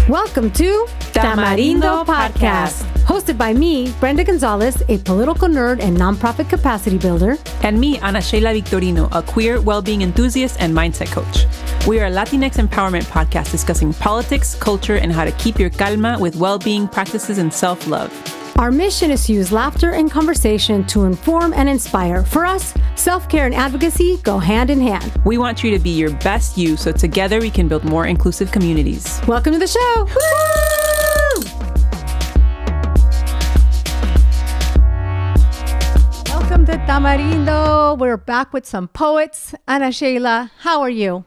Welcome to Tamarindo Podcast. Hosted by me, Brenda Gonzalez, a political nerd and nonprofit capacity builder. And me, Ana Sheila Victorino, a queer well-being enthusiast and mindset coach. We are a Latinx empowerment podcast discussing politics, culture, and how to keep your calma with well-being practices and self-love. Our mission is to use laughter and conversation to inform and inspire. For us, self-care and advocacy go hand in hand. We want you to be your best you, so together we can build more inclusive communities. Welcome to the show. Woo! Welcome to Tamarindo. We're back with some poets. Ana Sheila, how are you?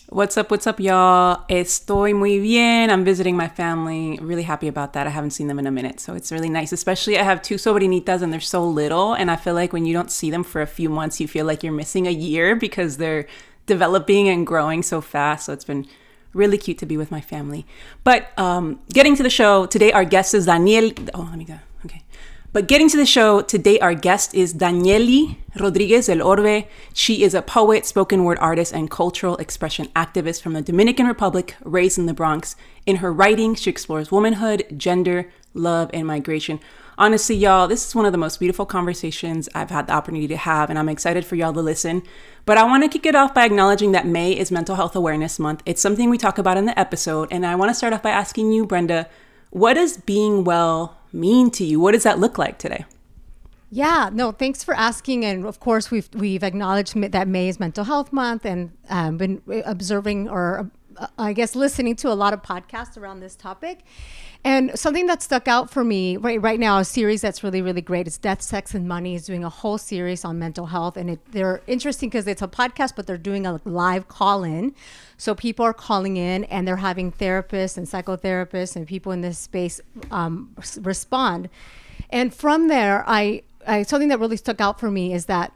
What's up, y'all? Estoy muy bien. I'm visiting my family. Really happy about that. I haven't seen them in a minute, so it's really nice. Especially I have two sobrinitas and they're so little, and I feel like when you don't see them for a few months, you feel like you're missing a year because they're developing and growing so fast. So it's been really cute to be with my family. But getting to the show, today our guest is Danyeli. Oh, let me go. Okay. But getting to the show, today our guest is Danyeli Rodriguez Del Orbe. She is a poet, spoken word artist, and cultural expression activist from the Dominican Republic, raised in the Bronx. In her writing, she explores womanhood, gender, love, and migration. Honestly, y'all, this is one of the most beautiful conversations I've had the opportunity to have, and I'm excited for y'all to listen. But I want to kick it off by acknowledging that May is Mental Health Awareness Month. It's something we talk about in the episode, and I want to start off by asking you, Brenda, what does being well mean to you? What does that look like today? Yeah, no, thanks for asking. And of course, we've acknowledged that May is Mental Health Month, and been observing, or I guess listening to a lot of podcasts around this topic. And something that stuck out for me right now, a series that's really, really great, is Death, Sex, and Money is doing a whole series on mental health. And they're interesting because it's a podcast, but they're doing a live call-in. So people are calling in and they're having therapists and psychotherapists and people in this space respond. And from there, I something that really stuck out for me is that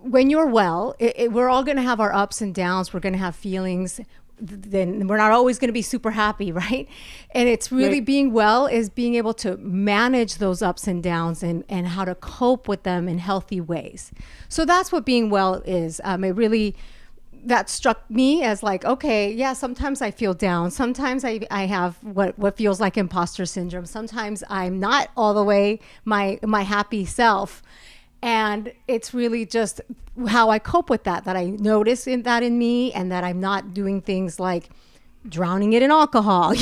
when you're well, we're all going to have our ups and downs. We're going to have feelings. Then we're not always going to be super happy, right? And it's really right. Being well is being able to manage those ups and downs and how to cope with them in healthy ways. So that's what being well is. That struck me as like, okay, yeah, sometimes I feel down. Sometimes I have what feels like imposter syndrome. Sometimes I'm not all the way my happy self. And it's really just how I cope with that I notice that in me, and that I'm not doing things like drowning it in alcohol,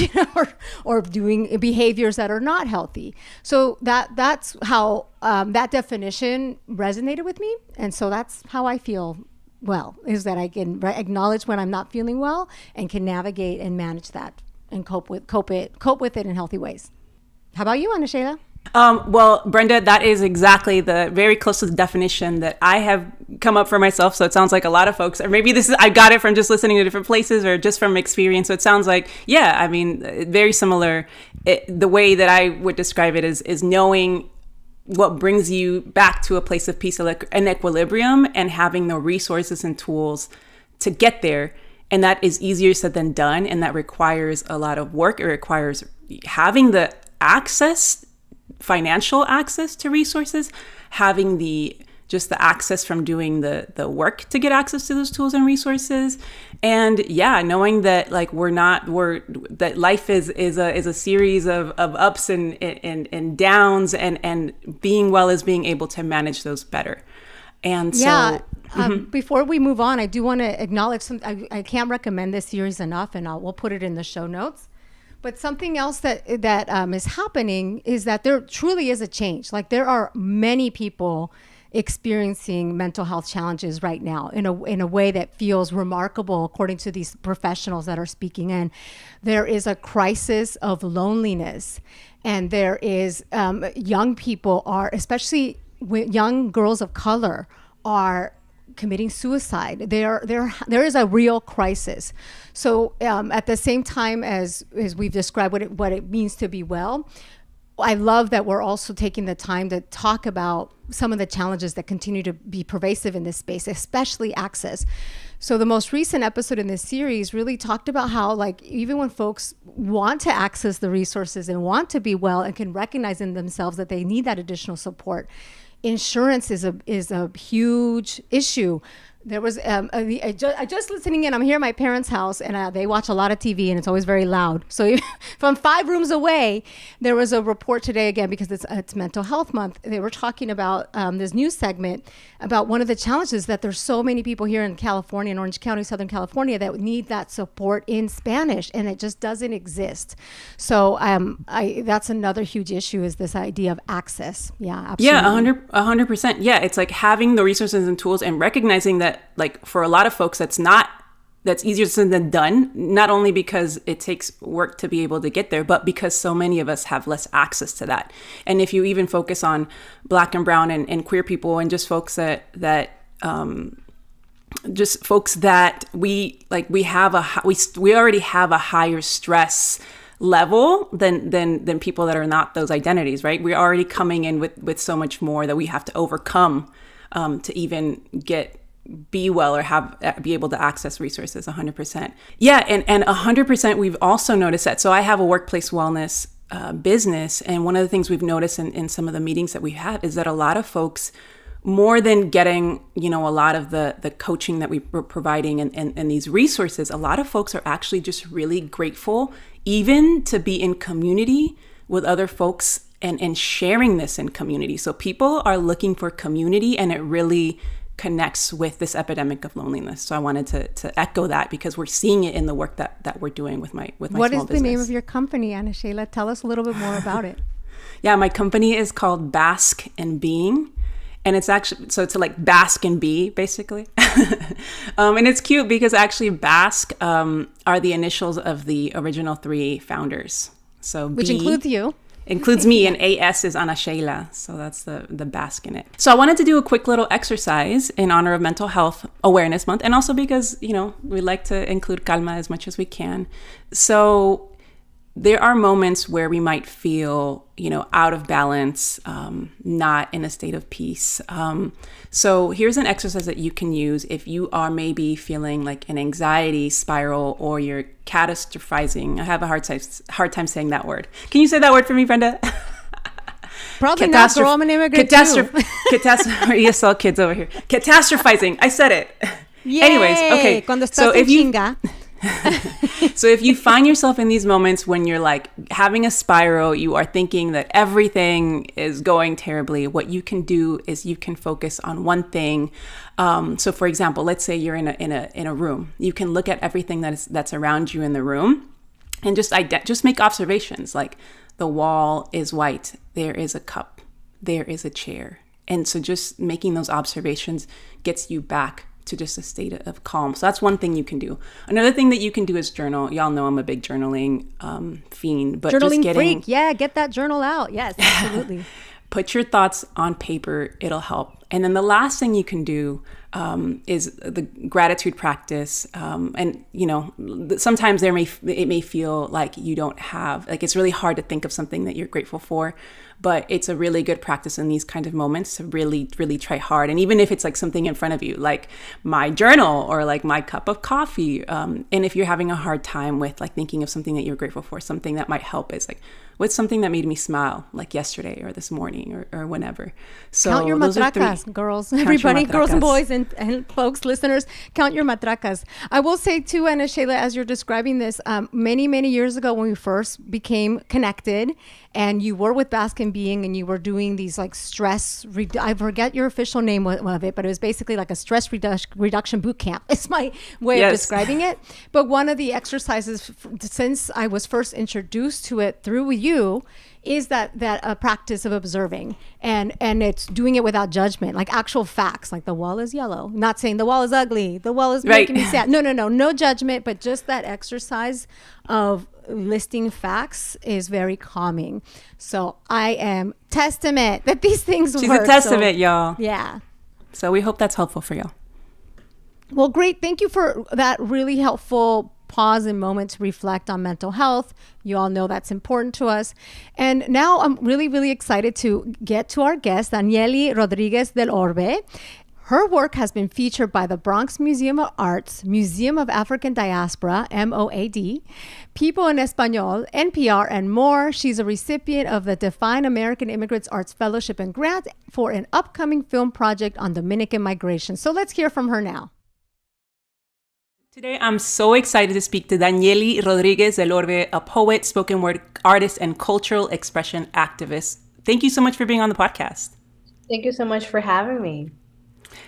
or doing behaviors that are not healthy. So that's how that definition resonated with me. And so that's how I feel well, is that I can acknowledge when I'm not feeling well and can navigate and manage that and cope with it in healthy ways. How about you, Ana Sheila? Well, Brenda, that is exactly very close to the definition that I have come up for myself. So it sounds like a lot of folks, or maybe I got it from just listening to different places or just from experience. So it sounds like, yeah, I mean, very similar. The way that I would describe it is knowing what brings you back to a place of peace and equilibrium, and having the resources and tools to get there. And that is easier said than done. And that requires a lot of work. It requires having the financial access to resources, having the access from doing the work to get access to those tools and resources. And yeah, knowing that like that life is a series of ups and downs, and being well is being able to manage those better. And so before we move on, I do want to acknowledge I can't recommend this series enough, and we'll put it in the show notes. But something else that is happening is that there truly is a change. Like, there are many people experiencing mental health challenges right now in a way that feels remarkable, according to these professionals that are speaking in. There is a crisis of loneliness, and there is young people especially young girls of color are committing suicide. There is a real crisis. So at the same time as we've described what it means to be well, I love that we're also taking the time to talk about some of the challenges that continue to be pervasive in this space, especially access. So the most recent episode in this series really talked about how, like, even when folks want to access the resources and want to be well and can recognize in themselves that they need that additional support, insurance is a huge issue. There was I just listening in. I'm here at my parents' house, and they watch a lot of TV, and it's always very loud. So from 5 rooms away, there was a report today again because it's Mental Health Month. They were talking about this news segment about one of the challenges that there's so many people here in California, in Orange County, Southern California, that need that support in Spanish, and it just doesn't exist. So that's another huge issue, is this idea of access. Yeah, absolutely. Yeah, 100%. Yeah, it's like having the resources and tools and recognizing that, like, for a lot of folks, that's easier said than done, not only because it takes work to be able to get there, but because so many of us have less access to that. And if you even focus on Black and brown and queer people, and just folks that we already have a higher stress level than people that are not those identities, right? We're already coming in with so much more that we have to overcome to even be well or be able to access resources. 100%. Yeah, and 100% we've also noticed that. So I have a workplace wellness business, and one of the things we've noticed in some of the meetings that we have is that a lot of folks, more than getting, a lot of the coaching that we were providing and these resources, a lot of folks are actually just really grateful even to be in community with other folks and sharing this in community. So people are looking for community, and it really connects with this epidemic of loneliness. So I wanted to echo that, because we're seeing it in the work that we're doing with my small business. What is the name of your company, Ana Sheila? Tell us a little bit more about it. Yeah, my company is called Bask in Being. And it's actually, so to like bask and be, basically. And it's cute because actually Bask are the initials of the original 3 founders. So which includes you. Includes me, and AS is Ana Sheila. So that's the Bask in it. So I wanted to do a quick little exercise in honor of Mental Health Awareness Month, and also because, we like to include calma as much as we can. So there are moments where we might feel, out of balance, not in a state of peace. So here's an exercise that you can use if you are maybe feeling like an anxiety spiral, or you're catastrophizing. I have a hard time saying that word. Can you say that word for me, Brenda? Probably not, girl. I'm an immigrant too. ESL kids over here. Catastrophizing. I said it. Yay! Anyways, okay. Cuando estás en chinga. So if you find yourself in these moments when you're like having a spiral, you are thinking that everything is going terribly, what you can do is you can focus on one thing. So for example, let's say you're in a room. You can look at everything that's around you in the room, and just make observations, like the wall is white, there is a cup, there is a chair. And so just making those observations gets you back to just a state of calm. So that's one thing you can do. Another thing that you can do is journal. Y'all know I'm a big journaling fiend, but journaling freak. Yeah, get that journal out. Yes, absolutely. Put your thoughts on paper. It'll help. And then the last thing you can do is the gratitude practice. And sometimes it may feel like you don't have, like it's really hard to think of something that you're grateful for. But it's a really good practice in these kind of moments to really, really try hard. And even if it's like something in front of you, like my journal or like my cup of coffee. And if you're having a hard time with like thinking of something that you're grateful for, something that might help is like, what's something that made me smile, like yesterday or this morning or whenever. So count your matracas, girls. Everybody, girls and boys and folks, listeners, count your matracas. I will say too, Ana Sheila, as you're describing this, many, many years ago when we first became connected, and you were with Bask in Being, and you were doing these like I forget your official name of it, but it was basically like a stress reduction boot camp. It's my way of describing it. But one of the exercises, since I was first introduced to it through you, is that a practice of observing, and it's doing it without judgment, like actual facts, like the wall is yellow, not saying the wall is ugly, the wall is making me sad. No judgment, but just that exercise of listing facts is very calming. So I am testament that these things work. She's a testament, y'all. Yeah. So we hope that's helpful for y'all. Well, great. Thank you for that really helpful pause and moment to reflect on mental health. You all know that's important to us. And now I'm really, really excited to get to our guest, Danyeli Rodriguez Del Orbe. Her work has been featured by the Bronx Museum of Arts, Museum of African Diaspora, MoAD, People in Español, NPR, and more. She's a recipient of the Define American Immigrants Arts Fellowship and Grant for an upcoming film project on Dominican migration. So let's hear from her now. Today, I'm so excited to speak to Danyeli Rodriguez Del Orbe, a poet, spoken word artist, and cultural expression activist. Thank you so much for being on the podcast. Thank you so much for having me.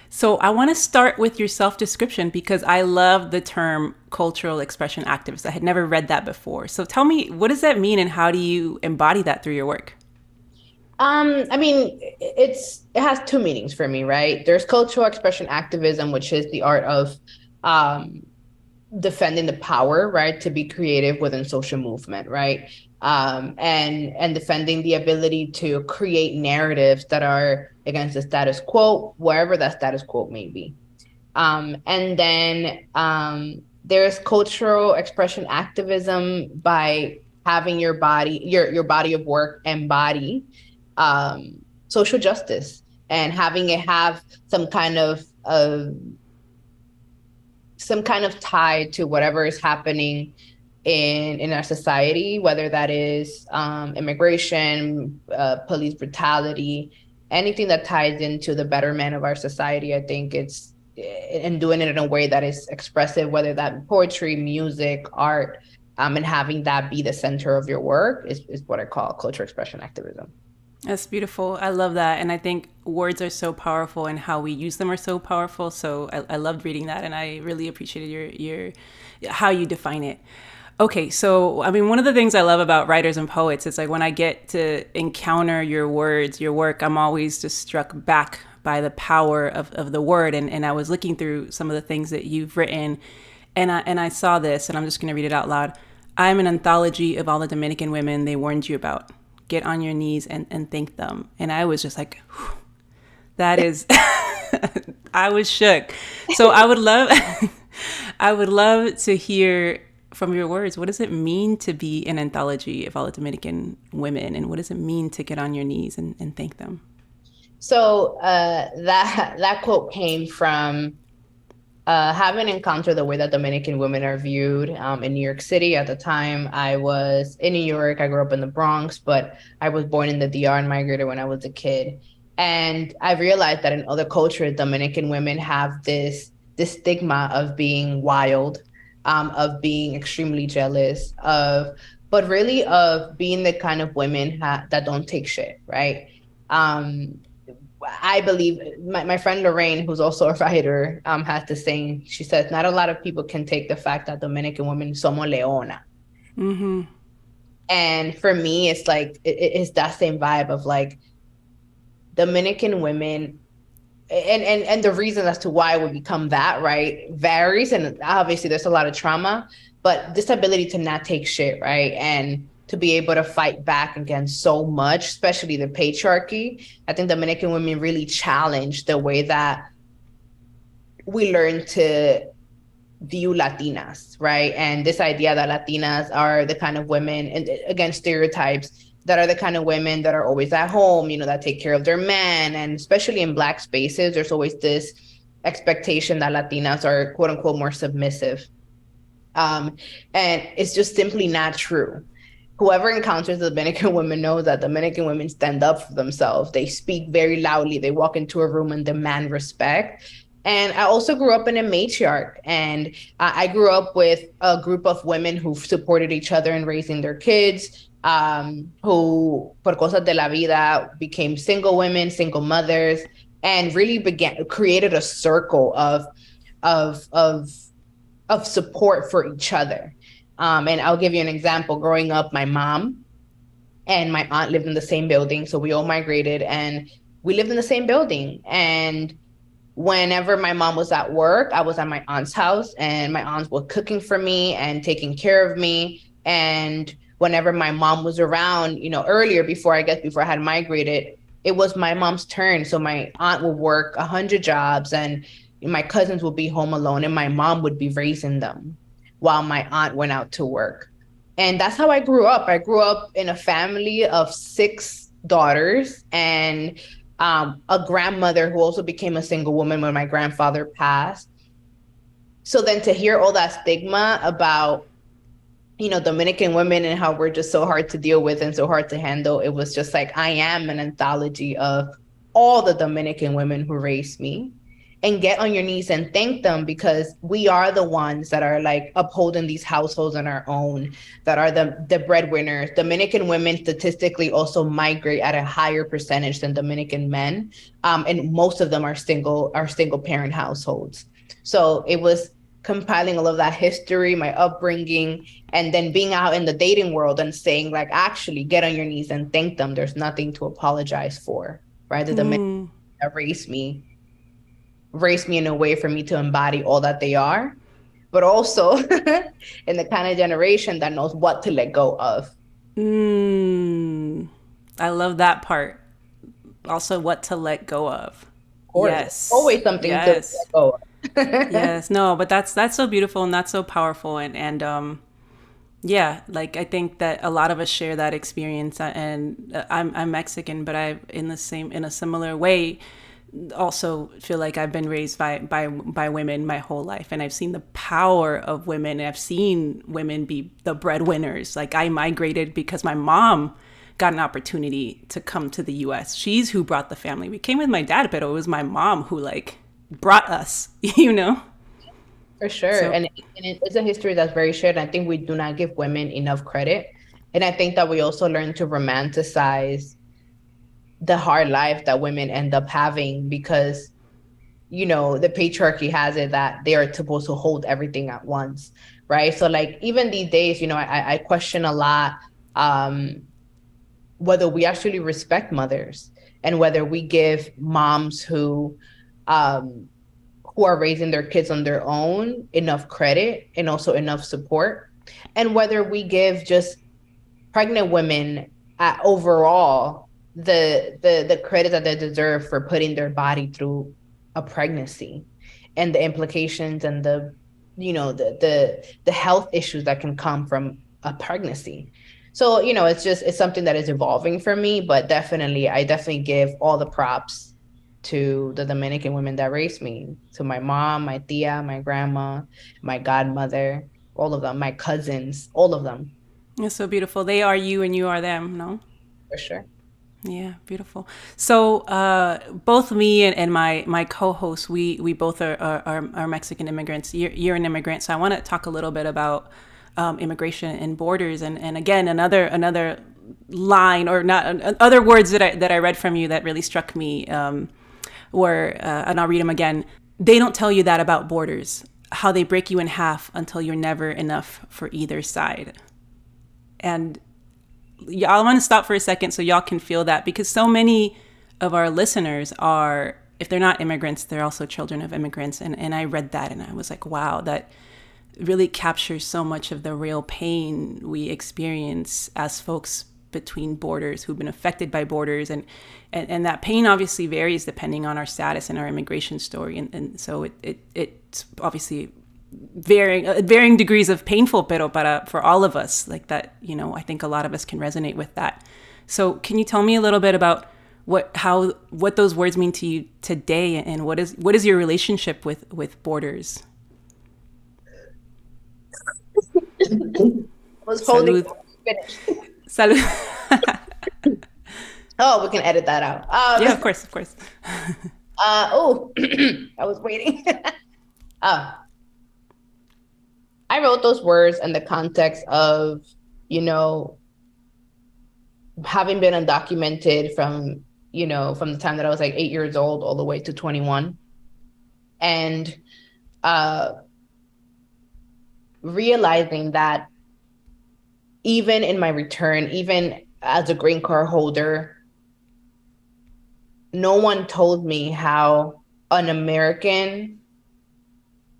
So I want to start with your self-description because I love the term cultural expression activist. I had never read that before. So tell me, what does that mean and how do you embody that through your work? It has two meanings for me, right? There's cultural expression activism, which is the art of defending the power, right, to be creative within social movement, right? And defending the ability to create narratives that are against the status quo, wherever that status quo may be. And then there's cultural expression activism by having your body of work embody social justice and having it have some kind of tie to whatever is happening in our society, whether that is immigration, police brutality, anything that ties into the betterment of our society. I think it's, and doing it in a way that is expressive, whether that be poetry, music, art, and having that be the center of your work is what I call cultural expression activism. That's beautiful. I love that. And I think words are so powerful and how we use them are so powerful. So I loved reading that. And I really appreciated your how you define it. Okay. So, I mean, one of the things I love about writers and poets is like when I get to encounter your words, your work, I'm always just struck back by the power of the word. And I was looking through some of the things that you've written and I saw this and I'm just going to read it out loud. I'm an anthology of all the Dominican women they warned you about. Get on your knees and thank them. And I was just like, whew, that is, I was shook. So I would love to hear from your words, what does it mean to be an anthology of all the Dominican women? And what does it mean to get on your knees and thank them? So that quote came from having encountered the way that Dominican women are viewed in New York City. At the time, I was in New York. I grew up in the Bronx, but I was born in the DR and migrated when I was a kid. And I realized that in other cultures, Dominican women have this stigma of being wild, of being extremely jealous, but really of being the kind of women that don't take shit, right? I believe my friend Lorraine, who's also a writer, has this saying. She says, not a lot of people can take the fact that Dominican women somos leona. Mm-hmm. And for me, it's like, it's that same vibe of like Dominican women. And the reason as to why we become that, right, varies. And obviously there's a lot of trauma, but this ability to not take shit, right? And to be able to fight back against so much, especially the patriarchy. I think Dominican women really challenge the way that we learn to view Latinas, right? And this idea that Latinas are the kind of women, and again, stereotypes, that are the kind of women that are always at home, that take care of their men. And especially in Black spaces, there's always this expectation that Latinas are quote unquote more submissive. And it's just simply not true. Whoever encounters the Dominican women knows that Dominican women stand up for themselves. They speak very loudly. They walk into a room and demand respect. And I also grew up in a matriarch, and I grew up with a group of women who supported each other in raising their kids, who, por cosas de la vida, became single women, single mothers, and really created a circle of support for each other. And I'll give you an example. Growing up, my mom and my aunt lived in the same building. So we all migrated and we lived in the same building. And whenever my mom was at work, I was at my aunt's house and my aunts were cooking for me and taking care of me. And whenever my mom was around, earlier, before I had migrated, it was my mom's turn. So my aunt would work 100 jobs and my cousins would be home alone and my mom would be raising them while my aunt went out to work. And that's how I grew up. I grew up in a family of 6 daughters, and a grandmother who also became a single woman when my grandfather passed. So then to hear all that stigma about, you know, Dominican women and how we're just so hard to deal with and so hard to handle, it was just like, I am an anthology of all the Dominican women who raised me. And get on your knees and thank them, because we are the ones that are like upholding these households on our own, that are the breadwinners. Dominican women statistically also migrate at a higher percentage than Dominican men. And most of them are single parent households. So it was compiling all of that history, my upbringing, and then being out in the dating world and saying, like, actually get on your knees and thank them. There's nothing to apologize for, right? The Dominican that raised me in a way for me to embody all that they are, but also in the kind of generation that knows what to let go of. I love that part. Also, what to let go of. Yes. Always something to let go of. Yes. No, but that's so beautiful and that's so powerful. And yeah, like I think that a lot of us share that experience. And I'm Mexican, but in a similar way, also feel like I've been raised by women my whole life, and I've seen the power of women, and I've seen women be the breadwinners. Like, I migrated because my mom got an opportunity to come to the US. She's who brought the family. We came with my dad, but it was my mom who like brought us, you know? For sure. So, and it's a history that's very shared. I think we do not give women enough credit. And I think that we also learn to romanticize the hard life that women end up having, because, you know, the patriarchy has it that they are supposed to hold everything at once, right? So like even these days, you know, I question a lot whether we actually respect mothers, and whether we give moms who are raising their kids on their own enough credit and also enough support, and whether we give just pregnant women overall the credit that they deserve for putting their body through a pregnancy, and the implications and the, you know, the health issues that can come from a pregnancy. So, you know, it's something that is evolving for me, but I definitely give all the props to the Dominican women that raised me, to my mom, my tia, my grandma, my godmother, all of them, my cousins, all of them. It's so beautiful. They are you and you are them, no? For sure. Yeah, beautiful. So both me and my co-host, we both are Mexican immigrants. You're an immigrant, so I want to talk a little bit about immigration and borders. And again, another line, or not, other words that I read from you that really struck me were, and I'll read them again. They don't tell you that about borders, how they break you in half until you're never enough for either side. And I want to stop for a second so y'all can feel that, because so many of our listeners are, if they're not immigrants, they're also children of immigrants. And I read that and I was like, wow, that really captures so much of the real pain we experience as folks between borders who've been affected by borders. And that pain obviously varies depending on our status and our immigration story. And so it's obviously varying degrees of painful, pero for all of us, like that, you know, I think a lot of us can resonate with that. So can you tell me a little bit about what those words mean to you today, and what is your relationship with borders? Was holding finished. Salud. Oh, we can edit that out. Yeah, of course. I was waiting. I wrote those words in the context of, you know, having been undocumented from the time that I was like 8 years old all the way to 21. And realizing that even in my return, even as a green card holder, no one told me how un-American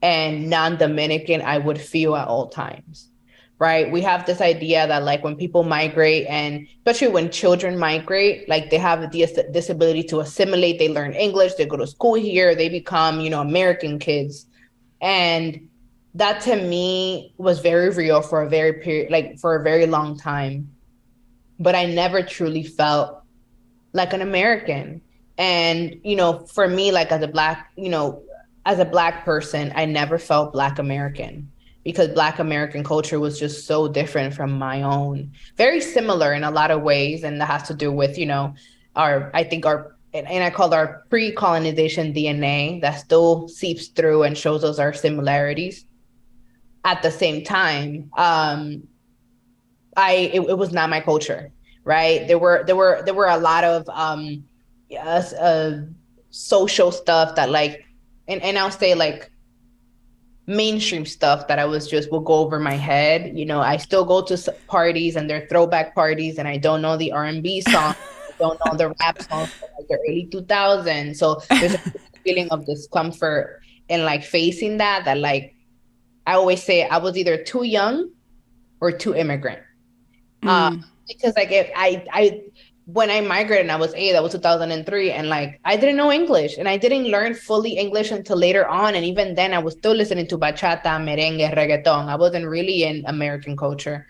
and non-Dominican I would feel at all times, right? We have this idea that like when people migrate, and especially when children migrate, like they have this ability to assimilate, they learn English, they go to school here, they become, you know, American kids. And that to me was very real for a very long time. But I never truly felt like an American. And, for me, like as a Black person, I never felt Black American because Black American culture was just so different from my own. Very similar in a lot of ways. And that has to do with, and I call it our pre-colonization DNA that still seeps through and shows us our similarities. At the same time, it was not my culture, right? There were a lot of social stuff that and I'll say like mainstream stuff that will go over my head. I still go to parties and they're throwback parties and I don't know the R&B song, I don't know the rap songs from like the early 2000s. So there's a feeling of discomfort and like facing that like, I always say I was either too young or too immigrant. Because like when I migrated and I was 8, that was 2003. And like, I didn't know English and I didn't learn fully English until later on. And even then I was still listening to bachata, merengue, reggaeton. I wasn't really in American culture.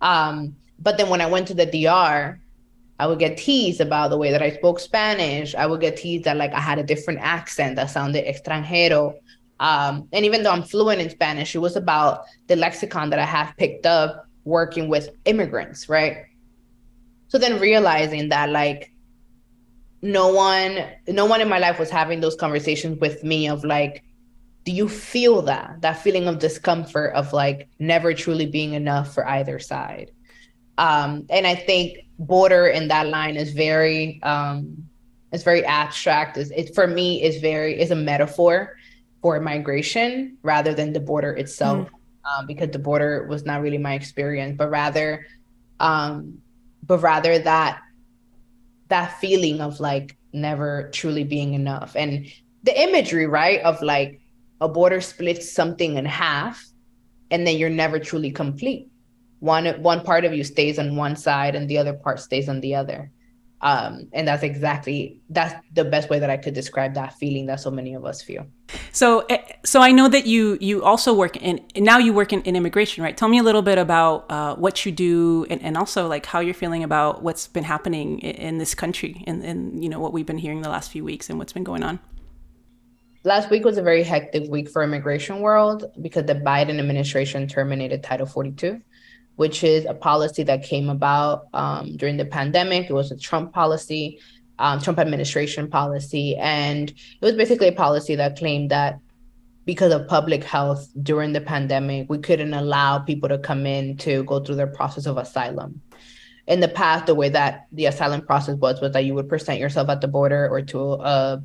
But then when I went to the DR, I would get teased about the way that I spoke Spanish. I would get teased that like I had a different accent that sounded extranjero. And even though I'm fluent in Spanish, it was about the lexicon that I have picked up working with immigrants, right? So then realizing that like no one in my life was having those conversations with me of like, do you feel that feeling of discomfort of like never truly being enough for either side? And I think border in that line is very abstract. For me is a metaphor for migration rather than the border itself, because the border was not really my experience, but rather that feeling of like never truly being enough. And the imagery, right, of like a border splits something in half and then you're never truly complete. One part of you stays on one side and the other part stays on the other. And that's the best way that I could describe that feeling that so many of us feel. So I know that you also work in immigration, right? Tell me a little bit about what you do and also like how you're feeling about what's been happening in this country and what we've been hearing the last few weeks and what's been going on. Last week was a very hectic week for immigration world because the Biden administration terminated Title 42. Which is a policy that came about during the pandemic. It was a Trump policy, Trump administration policy. And it was basically a policy that claimed that because of public health during the pandemic, we couldn't allow people to come in to go through their process of asylum. In the past, the way that the asylum process was that you would present yourself at the border or to a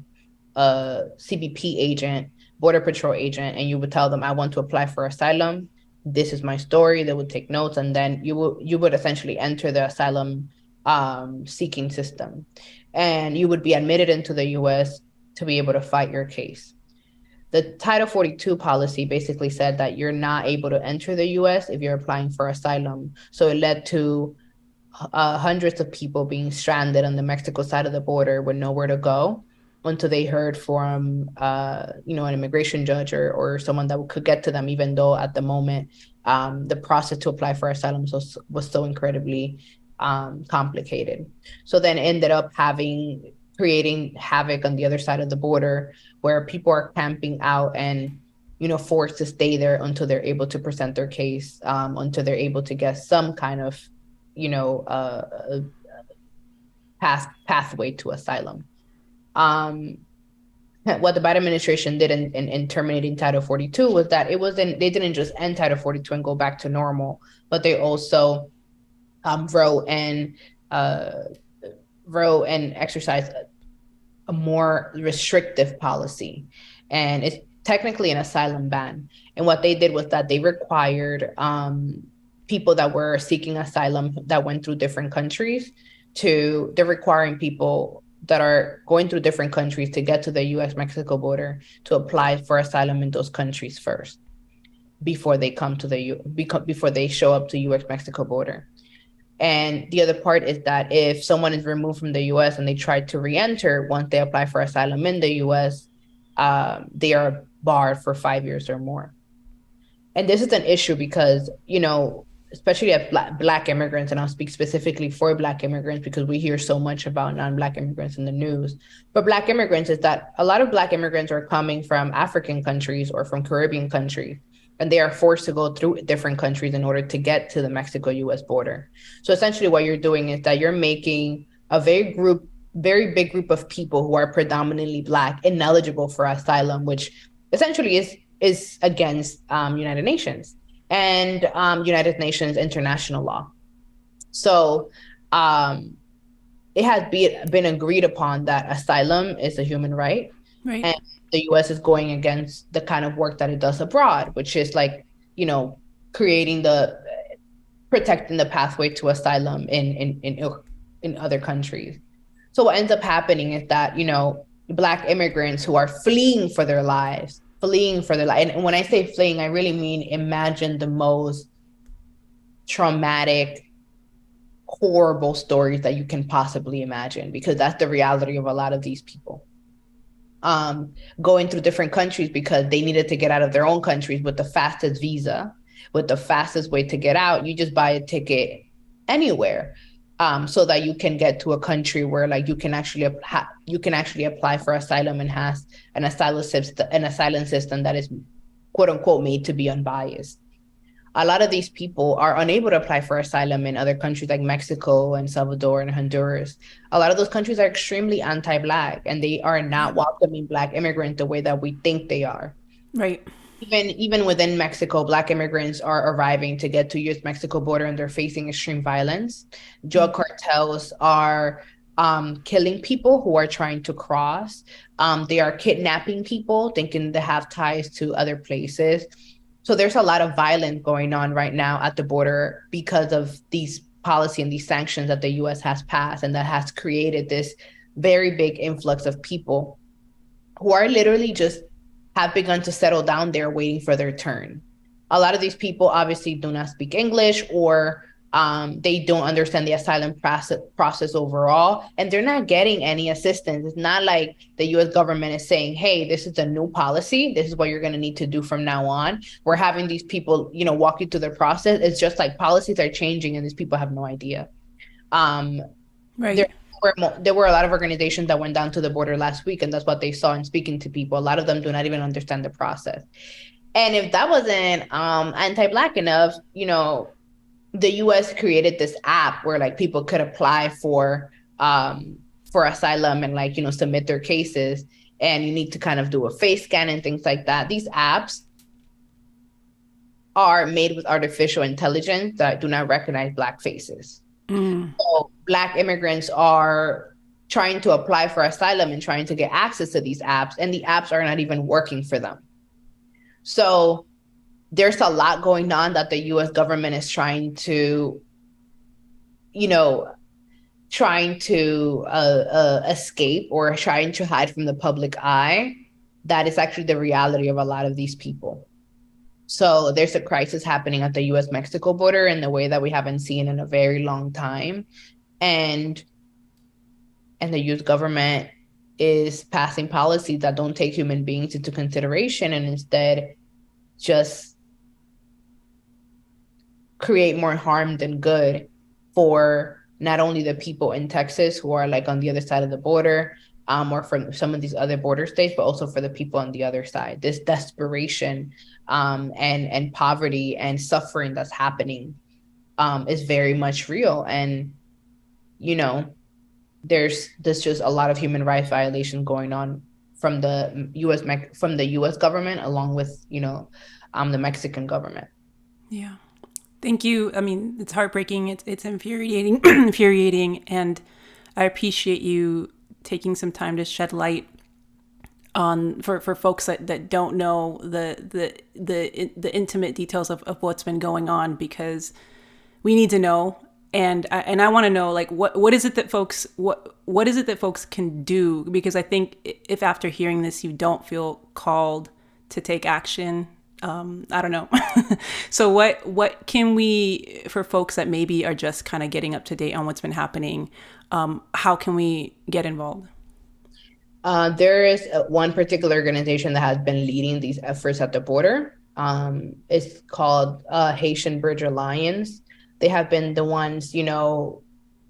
CBP agent, Border Patrol agent, and you would tell them, I want to apply for asylum. This is my story. They would take notes, and then you would essentially enter the asylum seeking system, and you would be admitted into the U.S. to be able to fight your case. The Title 42 policy basically said that you're not able to enter the U.S. if you're applying for asylum. So it led to hundreds of people being stranded on the Mexico side of the border with nowhere to go until they heard from, an immigration judge or someone that could get to them, even though at the moment, the process to apply for asylum was so incredibly complicated. So then ended up creating havoc on the other side of the border where people are camping out and, forced to stay there until they're able to present their case, until they're able to get some kind of, pathway to asylum. What the Biden administration did in terminating Title 42 was that they didn't just end Title 42 and go back to normal, but they also wrote and exercised a more restrictive policy. And it's technically an asylum ban. And what they did was that they required people that were seeking asylum that went through different countries they're requiring people that are going through different countries to get to the U.S.-Mexico border to apply for asylum in those countries first before they come to before they show up to U.S.-Mexico border. And the other part is that if someone is removed from the U.S. and they try to re-enter once they apply for asylum in the U.S., they are barred for 5 years or more. And this is an issue because, especially at Black immigrants, and I'll speak specifically for Black immigrants because we hear so much about non-Black immigrants in the news. But Black immigrants is that a lot of Black immigrants are coming from African countries or from Caribbean countries, and they are forced to go through different countries in order to get to the Mexico-US border. So essentially what you're doing is that you're making a very big group of people who are predominantly Black ineligible for asylum, which essentially is against United Nations and United Nations international law. So it has been agreed upon that asylum is a human right. Right. And the US is going against the kind of work that it does abroad, which is like, protecting the pathway to asylum in other countries. So what ends up happening is that, Black immigrants who are fleeing for their lives. And when I say fleeing, I really mean imagine the most traumatic, horrible stories that you can possibly imagine, because that's the reality of a lot of these people. Going through different countries because they needed to get out of their own countries with the fastest visa, with the fastest way to get out. You just buy a ticket anywhere. So that you can get to a country where like you can actually apply for asylum and has an asylum system that is quote unquote made to be unbiased. A lot of these people are unable to apply for asylum in other countries like Mexico and Salvador and Honduras. A lot of those countries are extremely anti-Black, and they are not welcoming Black immigrants the way that we think they are. Right. Even within Mexico, Black immigrants are arriving to get to US-Mexico border, and they're facing extreme violence. Drug cartels are killing people who are trying to cross. They are kidnapping people, thinking they have ties to other places. So there's a lot of violence going on right now at the border because of these policy and these sanctions that the US has passed, and that has created this very big influx of people who are literally just have begun to settle down there waiting for their turn. A lot of these people obviously do not speak English, or they don't understand the asylum process overall, and they're not getting any assistance. It's not like the US government is saying, hey, this is a new policy. This is what you're going to need to do from now on. We're having these people, walk you through the process. It's just like policies are changing and these people have no idea. Right. There were a lot of organizations that went down to the border last week, and that's what they saw in speaking to people. A lot of them do not even understand the process. And if that wasn't anti-Black enough, the US created this app where like people could apply for asylum and like, submit their cases, and you need to kind of do a face scan and things like that. These apps are made with artificial intelligence that do not recognize Black faces. So Black immigrants are trying to apply for asylum and trying to get access to these apps, and the apps are not even working for them. So there's a lot going on that the US government is trying to escape or trying to hide from the public eye. That is actually the reality of a lot of these people. So there's a crisis happening at the US-Mexico border in the way that we haven't seen in a very long time. And the US government is passing policies that don't take human beings into consideration, and instead just create more harm than good for not only the people in Texas who are like on the other side of the border, or from some of these other border states, but also for the people on the other side. This desperation and poverty and suffering that's happening is very much real. And, there's just a lot of human rights violations going on from the US government, along with, the Mexican government. Yeah. Thank you. I mean, it's heartbreaking. It's infuriating. And I appreciate you taking some time to shed light on for folks that don't know the intimate details of what's been going on, because we need to know. And I want to know, like, what is it that folks can do? Because I think if after hearing this you don't feel called to take action, I don't know. So what can we, for folks that maybe are just kind of getting up to date on what's been happening, how can we get involved? There is one particular organization that has been leading these efforts at the border. It's called Haitian Bridge Alliance. They have been the ones,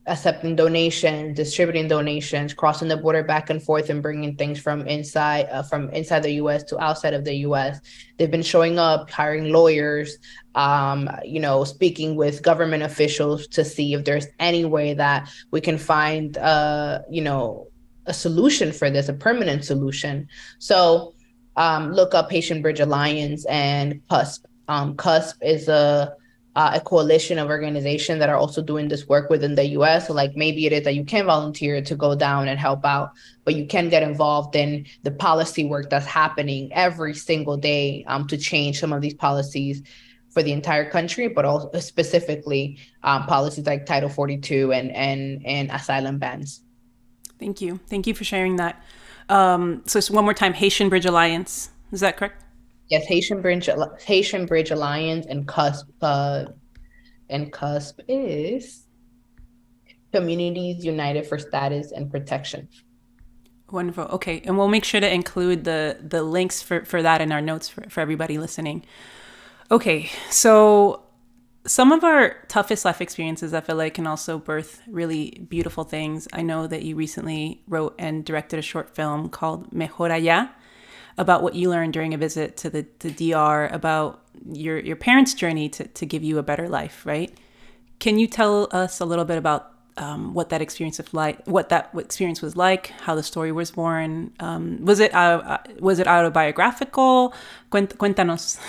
accepting donations, distributing donations, crossing the border back and forth, and bringing things from inside the U.S. to outside of the U.S. They've been showing up, hiring lawyers, speaking with government officials to see if there's any way that we can find, a solution for this, a permanent solution. So look up Haitian Bridge Alliance and CUSP. CUSP is a coalition of organizations that are also doing this work within the U.S. So like maybe it is that you can volunteer to go down and help out, but you can get involved in the policy work that's happening every single day to change some of these policies for the entire country, but also specifically policies like Title 42 and asylum bans. Thank you. Thank you for sharing that. So one more time, Haitian Bridge Alliance. Is that correct? Yes, Haitian Bridge Alliance, and CUSP. And CUSP is Communities United for Status and Protection. Wonderful. Okay, and we'll make sure to include the links for that in our notes for everybody listening. Okay, so some of our toughest life experiences, I feel like, can also birth really beautiful things. I know that you recently wrote and directed a short film called Mejor Allá, about what you learned during a visit to the DR, about your parents' journey to give you a better life, right? Can you tell us a little bit about what that experience was like, how the story was born? Was it autobiographical? Cuéntanos.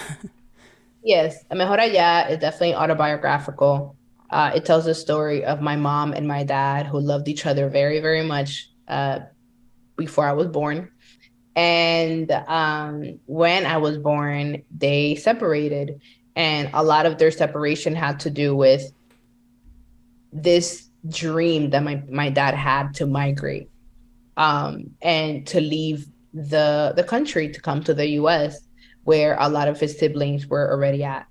Yes, Mejor Allá is definitely autobiographical. It tells the story of my mom and my dad, who loved each other very, very much before I was born. And when I was born, they separated. And a lot of their separation had to do with this dream that my dad had to migrate and to leave the country to come to the US, where a lot of his siblings were already at.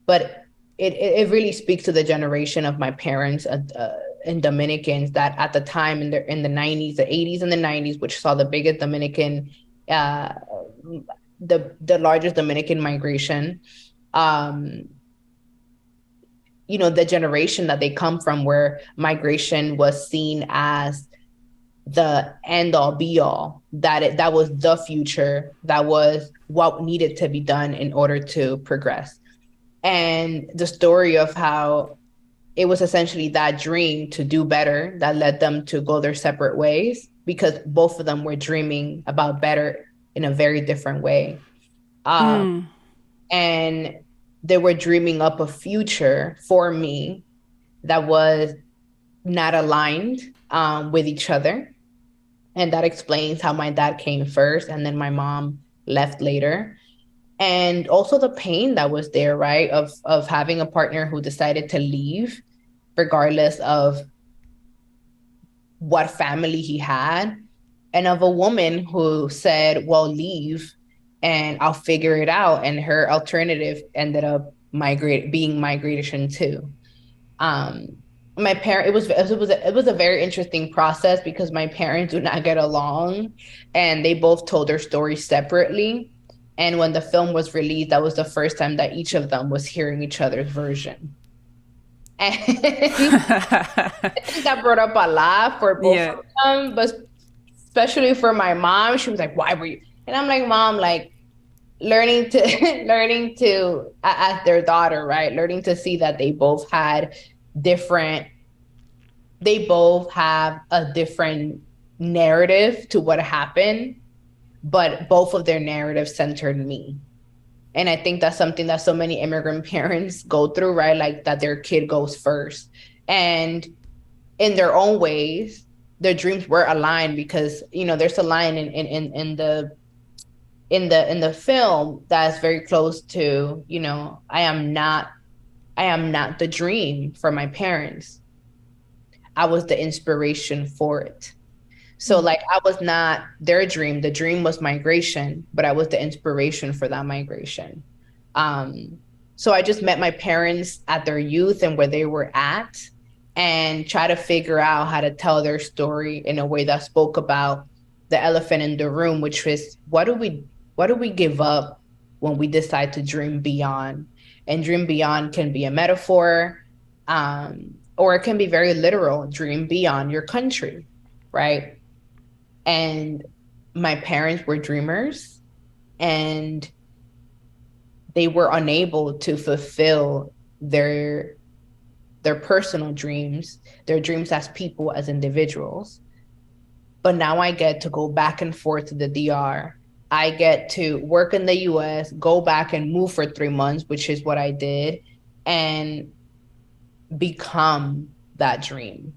But it really speaks to the generation of my parents and Dominicans that at the time in the 90s, the 80s and the 90s, which saw the biggest Dominican, the largest Dominican migration, the generation that they come from, where migration was seen as the end all be all, that was the future, that was what needed to be done in order to progress. And the story of how it was essentially that dream to do better that led them to go their separate ways, because both of them were dreaming about better in a very different way. And they were dreaming up a future for me that was not aligned with each other. And that explains how my dad came first and then my mom left later. And also the pain that was there, right? Of having a partner who decided to leave regardless of what family he had, and of a woman who said, well, leave and I'll figure it out. And her alternative ended up being migration too. My parent, it was a very interesting process because my parents do not get along and they both told their stories separately. And when the film was released, that was the first time that each of them was hearing each other's version. And I think that brought up a lot for both of them, but especially for my mom. She was like, why were you? And I'm like, Mom, like learning to, as their daughter, right? Learning to see that they both have a different narrative to what happened, but both of their narratives centered me. And I think that's something that so many immigrant parents go through, right? Like that their kid goes first. And in their own ways, their dreams were aligned because, there's a line in the film that's very close to, I am not the dream for my parents. I was the inspiration for it. So like I was not their dream. The dream was migration, but I was the inspiration for that migration. So I just met my parents at their youth and where they were at and try to figure out how to tell their story in a way that spoke about the elephant in the room, which was what do we give up when we decide to dream beyond. And dream beyond can be a metaphor, or it can be very literal. Dream beyond your country, right? And my parents were dreamers, and they were unable to fulfill their personal dreams, their dreams as people, as individuals. But now I get to go back and forth to the DR. I get to work in the US, go back and move for 3 months, which is what I did, and become that dream.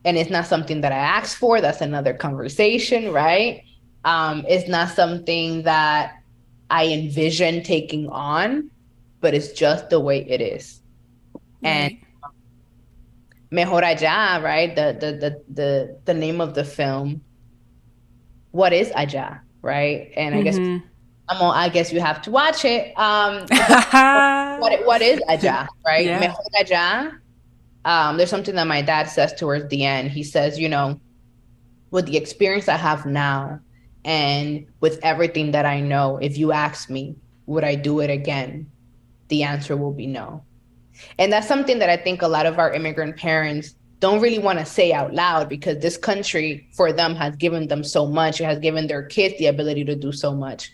And it's not something that I asked for. That's another conversation, right? It's not something that I envision taking on, but it's just the way it is. And Mejor Allá, right? The name of the film. What is Allá, right? And I guess you have to watch it. What is Allá, right? Yeah. Mejor Allá. There's something that my dad says towards the end. He says, with the experience I have now and with everything that I know, if you ask me, would I do it again? The answer will be no. And that's something that I think a lot of our immigrant parents don't really want to say out loud, because this country for them has given them so much. It has given their kids the ability to do so much.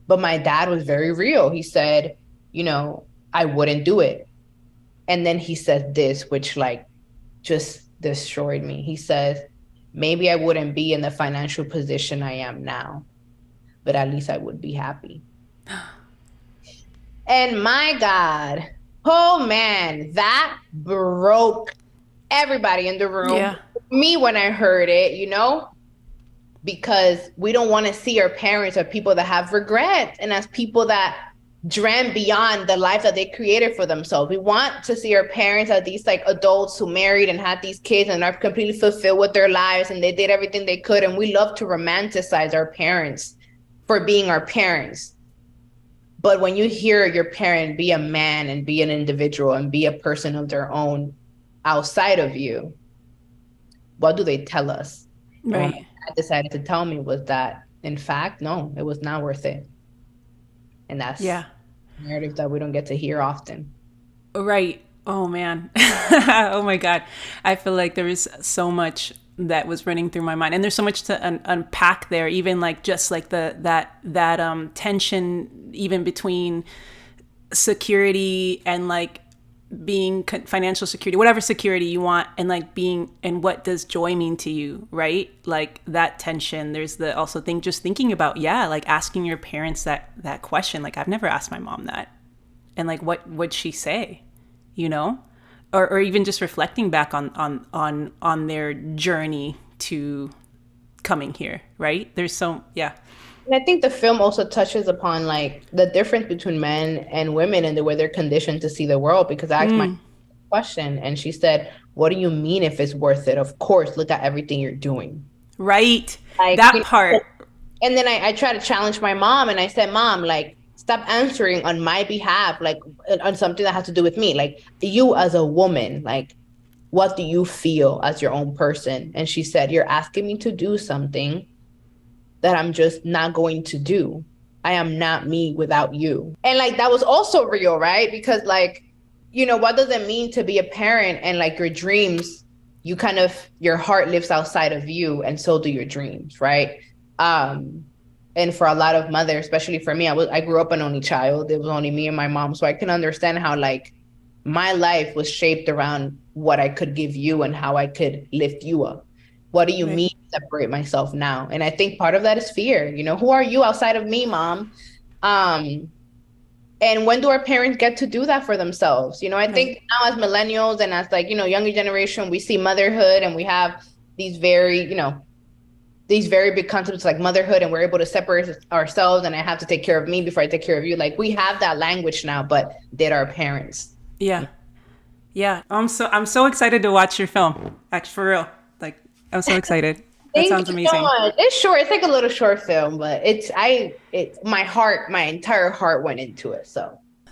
But my dad was very real. He said, I wouldn't do it. And then he said this, which just destroyed me. He says, maybe I wouldn't be in the financial position I am now, but at least I would be happy. And my God, oh man, that broke everybody in the room. Yeah. Me when I heard it, because we don't want to see our parents as people that have regrets and as people that dreamt beyond the life that they created for themselves. We want to see our parents as these adults who married and had these kids and are completely fulfilled with their lives and they did everything they could. And we love to romanticize our parents for being our parents. But when you hear your parent be a man and be an individual and be a person of their own outside of you, what do they tell us? Right. And what I decided to tell me was that, in fact, no, it was not worth it. And that's a narrative that we don't get to hear often. Right. Oh, man. Oh, my God. I feel like there is so much that was running through my mind. And there's so much to unpack there, even that tension, even between security and being financial security, whatever security you want, and being, and what does joy mean to you, right? That tension. There's the also thing, just thinking about, asking your parents that question. I've never asked my mom that. And what would she say, or even just reflecting back on their journey to coming here, right? There's so, yeah. And I think the film also touches upon the difference between men and women and the way they're conditioned to see the world. Because I asked my question and she said, what do you mean if it's worth it? Of course, look at everything you're doing. Right. That part. And then I try to challenge my mom and I said, Mom, stop answering on my behalf, on something that has to do with me. You as a woman, what do you feel as your own person? And she said, you're asking me to do something that I'm just not going to do. I am not me without you. And that was also real, right? Because what does it mean to be a parent and your dreams, your heart lives outside of you and so do your dreams, right? And for a lot of mothers, especially for me, I grew up an only child. It was only me and my mom. So I can understand how my life was shaped around what I could give you and how I could lift you up. What do you mean separate myself now? And I think part of that is fear. Who are you outside of me, Mom? And when do our parents get to do that for themselves? I think now as millennials and as younger generation, we see motherhood and we have these very, these very big concepts like motherhood, and we're able to separate ourselves and I have to take care of me before I take care of you. We have that language now, but did our parents? Yeah. Yeah. I'm so excited to watch your film. Actually, for real. I'm so excited. That sounds amazing. It's short. It's a little short film, but my entire heart went into it.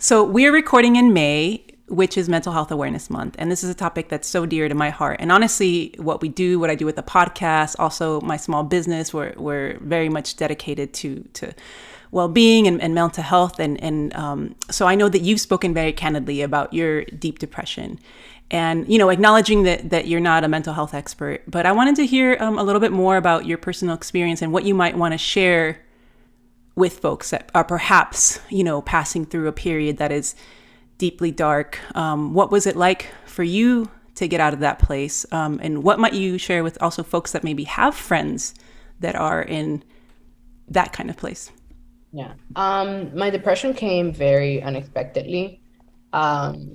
So we're recording in May, which is Mental Health Awareness Month. And this is a topic that's so dear to my heart. And honestly, what I do with the podcast, also my small business, we're very much dedicated to well-being and mental health. And so I know that you've spoken very candidly about your deep depression and, acknowledging that you're not a mental health expert. But I wanted to hear a little bit more about your personal experience and what you might want to share with folks that are perhaps, passing through a period that is deeply dark. What was it like for you to get out of that place? And what might you share with also folks that maybe have friends that are in that kind of place? Yeah. My depression came very unexpectedly. I've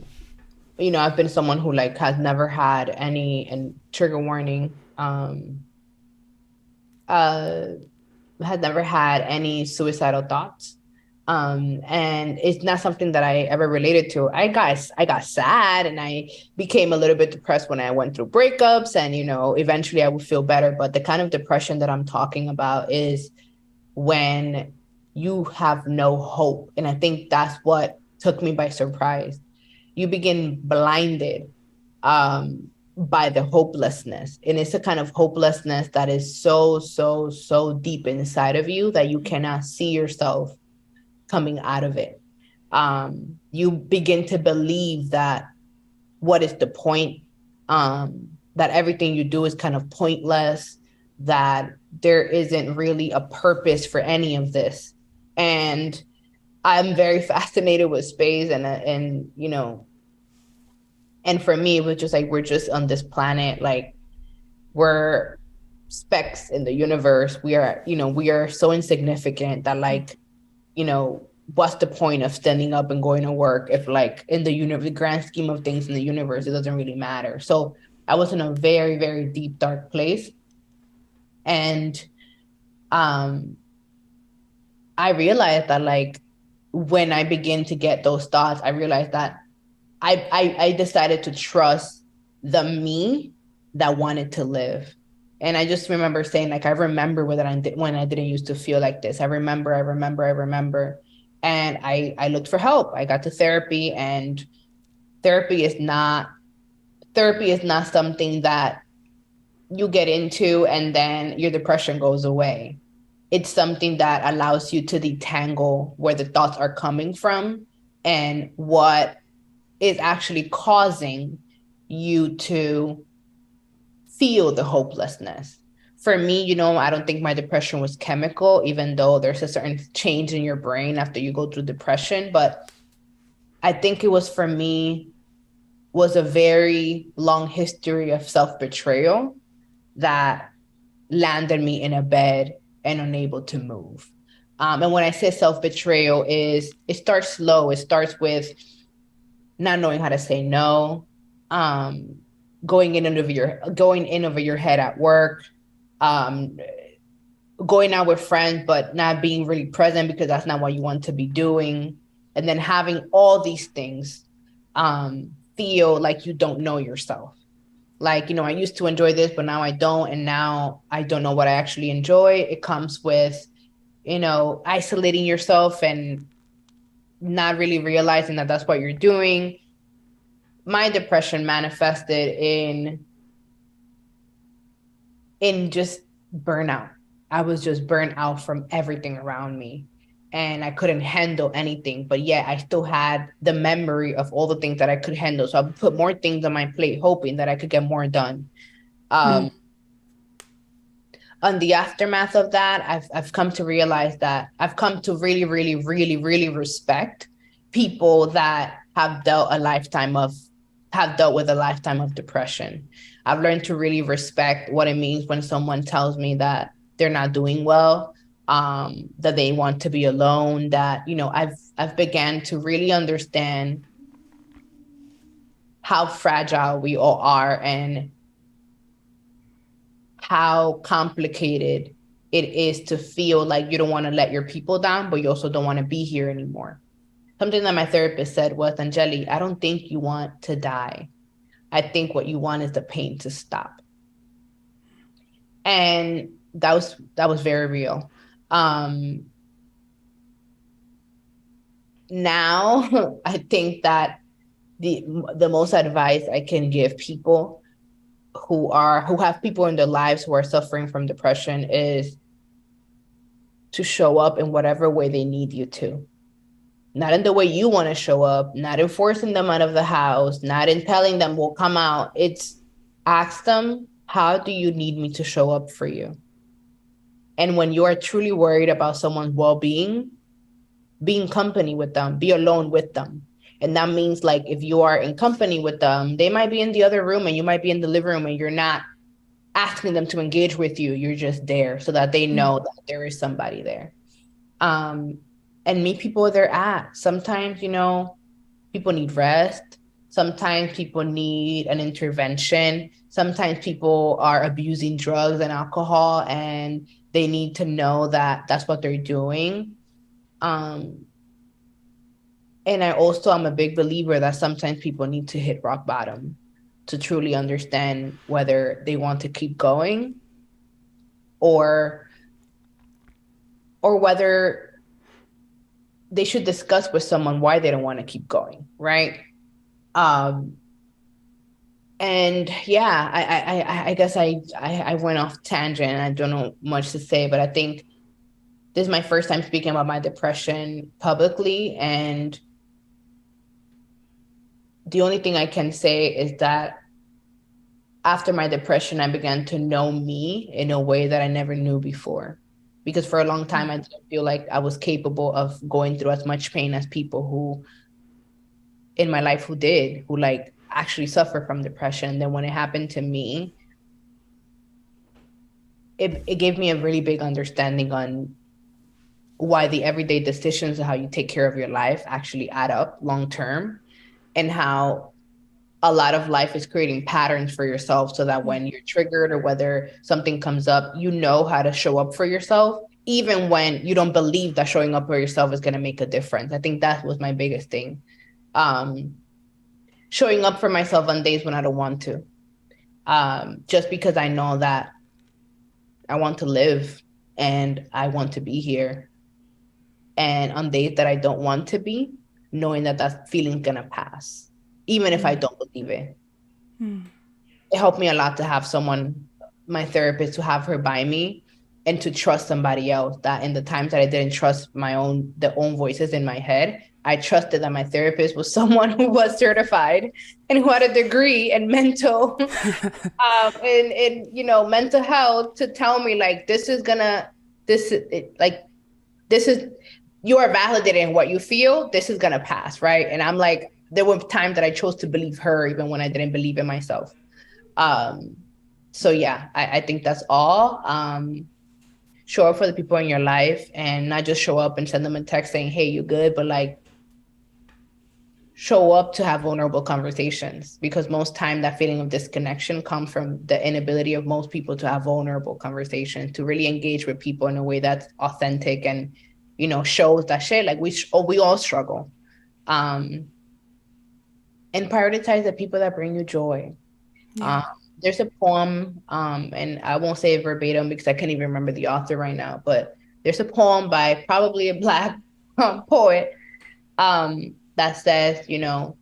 been someone who has never had any, and trigger warning, had never had any suicidal thoughts. And it's not something that I ever related to. I got sad and I became a little bit depressed when I went through breakups, and, eventually I would feel better. But the kind of depression that I'm talking about is when you have no hope. And I think that's what took me by surprise. You begin blinded by the hopelessness. And it's a kind of hopelessness that is so, so, so deep inside of you that you cannot see yourself coming out of it. You begin to believe that what is the point, that everything you do is kind of pointless, that there isn't really a purpose for any of this. And I'm very fascinated with space and for me, it was just we're just on this planet, we're specks in the universe. We are so insignificant that what's the point of standing up and going to work if in the grand scheme of things in the universe, it doesn't really matter. So I was in a very, very deep, dark place. And I realized that when I begin to get those thoughts, I realized that I decided to trust the me that wanted to live. And I just remember saying, I remember when I didn't used to feel like this. I remember. And I looked for help. I got to therapy, and therapy is not something that you get into and then your depression goes away. It's something that allows you to detangle where the thoughts are coming from and what is actually causing you to feel the hopelessness. For me, I don't think my depression was chemical, even though there's a certain change in your brain after you go through depression. But I think it was, for me, was a very long history of self-betrayal that landed me in a bed and unable to move. And when I say self-betrayal, it starts slow. It starts with not knowing how to say no, going in over your head at work, going out with friends, but not being really present because that's not what you want to be doing. And then having all these things feel like you don't know yourself. I used to enjoy this, but now I don't. And now I don't know what I actually enjoy. It comes with, isolating yourself and not really realizing that that's what you're doing. My depression manifested in just burnout. I was just burnt out from everything around me, and I couldn't handle anything. But yet I still had the memory of all the things that I could handle. So I would put more things on my plate, hoping that I could get more done. On the aftermath of that, I've come to realize that I've come to really, really, really, really respect people that have dealt with a lifetime of depression. I've learned to really respect what it means when someone tells me that they're not doing well, that they want to be alone, that, I've began to really understand how fragile we all are and how complicated it is to feel like you don't want to let your people down, but you also don't want to be here anymore. Something that my therapist said was, Danyeli, I don't think you want to die. I think what you want is the pain to stop. And that was very real. Now, I think that the most advice I can give people who have people in their lives who are suffering from depression is to show up in whatever way they need you to. Not in the way you want to show up, not in forcing them out of the house, not in telling them we'll come out. It's ask them, how do you need me to show up for you? And when you are truly worried about someone's well-being, be in company with them, be alone with them. And that means like if you are in company with them, they might be in the other room and you might be in the living room and you're not asking them to engage with you. You're just there so that they know that there is somebody there. And meet people where they're at. Sometimes, you know, people need rest. Sometimes people need an intervention. Sometimes people are abusing drugs and alcohol and they need to know that that's what they're doing. And I also am a big believer that sometimes people need to hit rock bottom to truly understand whether they want to keep going or whether they should discuss with someone why they don't want to keep going, right? And yeah, I guess I went off tangent. I don't know much to say, but I think this is my first time speaking about my depression publicly. And the only thing I can say is that after my depression, I began to know me in a way that I never knew before. Because for a long time, I didn't feel like I was capable of going through as much pain as people who in my life who like actually suffer from depression. And then when it happened to me, it gave me a really big understanding on why the everyday decisions of how you take care of your life actually add up long term, and how a lot of life is creating patterns for yourself so that when you're triggered or whether something comes up, you know how to show up for yourself, even when you don't believe that showing up for yourself is going to make a difference. I think that was my biggest thing. Showing up for myself on days when I don't want to, just because I know that I want to live and I want to be here. And on days that I don't want to be, knowing that that feeling's going to pass. Even if I don't believe it. It helped me a lot to have someone, my therapist, to have her by me and to trust somebody else, that in the times that I didn't trust the own voices in my head, I trusted that my therapist was someone who was certified and who had a degree in mental, mental health, to tell me like, you are validating what you feel, this is gonna pass, right? And I'm like, there were times that I chose to believe her even when I didn't believe in myself. So yeah, I think that's all. Show up for the people in your life and not just show up and send them a text saying, hey, you good? But like, show up to have vulnerable conversations, because most time that feeling of disconnection comes from the inability of most people to have vulnerable conversations, to really engage with people in a way that's authentic and, you know, shows that shit, like we all struggle. And prioritize the people that bring you joy. Yeah. There's a poem, and I won't say it verbatim because I can't even remember the author right now, but there's a poem by probably a Black poet that says, you know,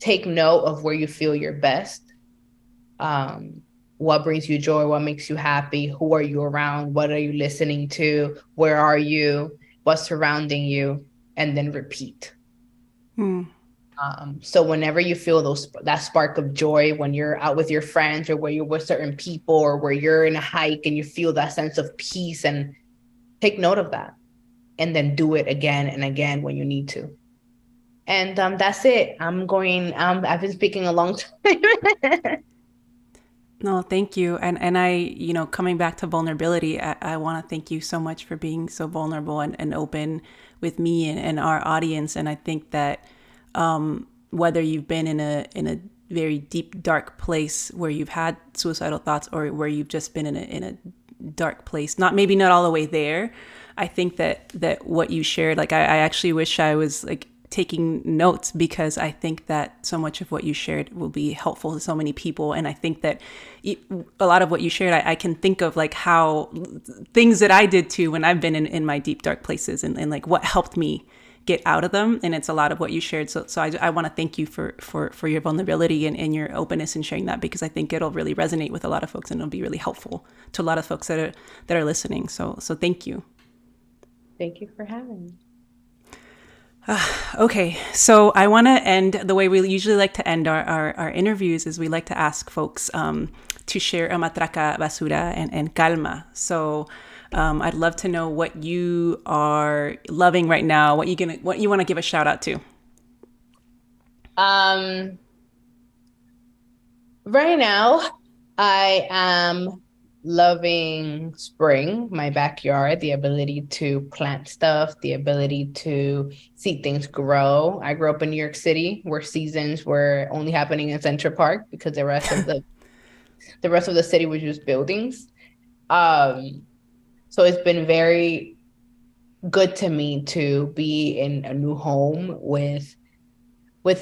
take note of where you feel your best. What brings you joy? What makes you happy? Who are you around? What are you listening to? Where are you? What's surrounding you? And then repeat. So whenever you feel that spark of joy, when you're out with your friends or where you're with certain people or where you're in a hike and you feel that sense of peace, and take note of that and then do it again and again when you need to. And that's it. I've been speaking a long time. No, thank you. And I, you know, coming back to vulnerability, I want to thank you so much for being so vulnerable and open with me and our audience. And I think that whether you've been in a very deep, dark place where you've had suicidal thoughts, or where you've just been in a dark place, maybe not all the way there, I think that what you shared, like I actually wish I was like taking notes, because I think that so much of what you shared will be helpful to so many people. And I think that a lot of what you shared, I can think of like how things that I did too when I've been in my deep, dark places, and like what helped me get out of them. And it's a lot of what you shared. So I want to thank you for your vulnerability and your openness in sharing that, because I think it'll really resonate with a lot of folks and it'll be really helpful to a lot of folks that are listening. So thank you. Thank you for having me. Okay, so I want to end the way we usually like to end our interviews, is we like to ask folks to share a matraca, basura, and calma. So I'd love to know what you are loving right now, what you want to give a shout out to. Right now, I am loving spring, my backyard, the ability to plant stuff, the ability to see things grow. I grew up in New York City, where seasons were only happening in Central Park because the rest of the city was just buildings. So it's been very good to me to be in a new home with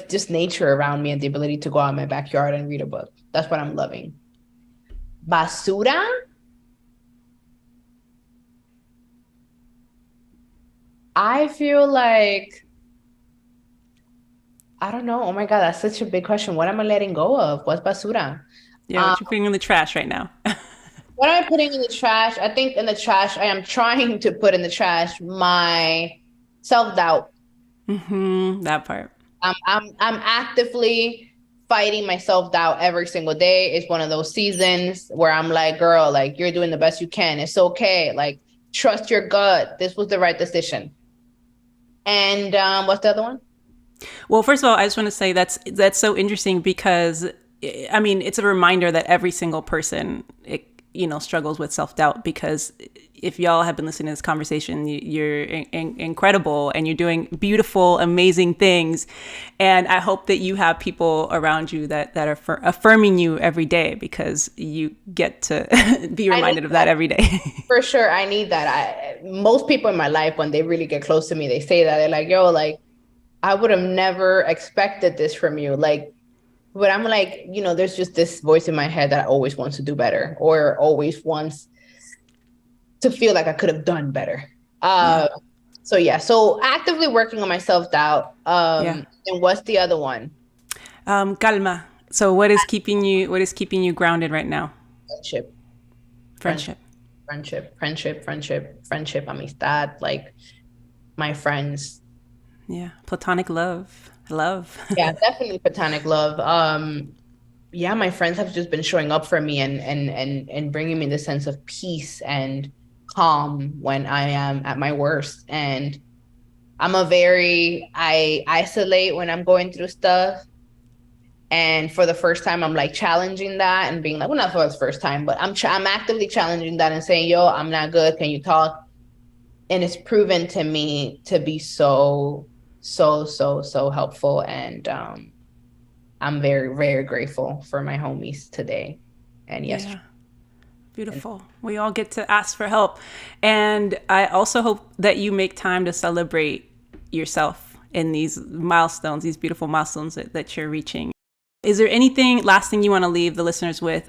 just nature around me and the ability to go out in my backyard and read a book. That's what I'm loving. Basura? I feel like, I don't know. Oh my God, that's such a big question. What am I letting go of? What's basura? Yeah, what you're putting in the trash right now. What am I putting in the trash? I think in the trash, I am trying to put in the trash my self-doubt. That part. I'm actively fighting my self-doubt every single day. It's one of those seasons where I'm like, girl, like, you're doing the best you can. It's okay. Like, trust your gut. This was the right decision. And what's the other one? Well, first of all, I just want to say that's so interesting, because I mean, it's a reminder that every single person, struggles with self-doubt, because if y'all have been listening to this conversation, you're incredible and you're doing beautiful, amazing things. And I hope that you have people around you that are affirming you every day, because you get to be reminded of that every day. For sure. I need that. Most people in my life, when they really get close to me, they say that. They're like, yo, like, I would have never expected this from you. Like, but I'm like, there's just this voice in my head that always wants to do better, or always wants to feel like I could have done better. So actively working on my self-doubt. And what's the other one? Calma. So what is keeping you grounded right now? Friendship. Amistad, like my friends. Yeah. Platonic love. Yeah, definitely platonic love. My friends have just been showing up for me and bringing me the sense of peace and calm when I am at my worst. And I isolate when I'm going through stuff. And for the first time, I'm like challenging that and being like, well, not for the first time, but I'm actively challenging that and saying, yo, I'm not good. Can you talk? And it's proven to me to be so helpful. And I'm very, very grateful for my homies today and yesterday. Yeah. Beautiful. We all get to ask for help. And I also hope that you make time to celebrate yourself in these milestones, these beautiful milestones that you're reaching. Is there last thing you want to leave the listeners with,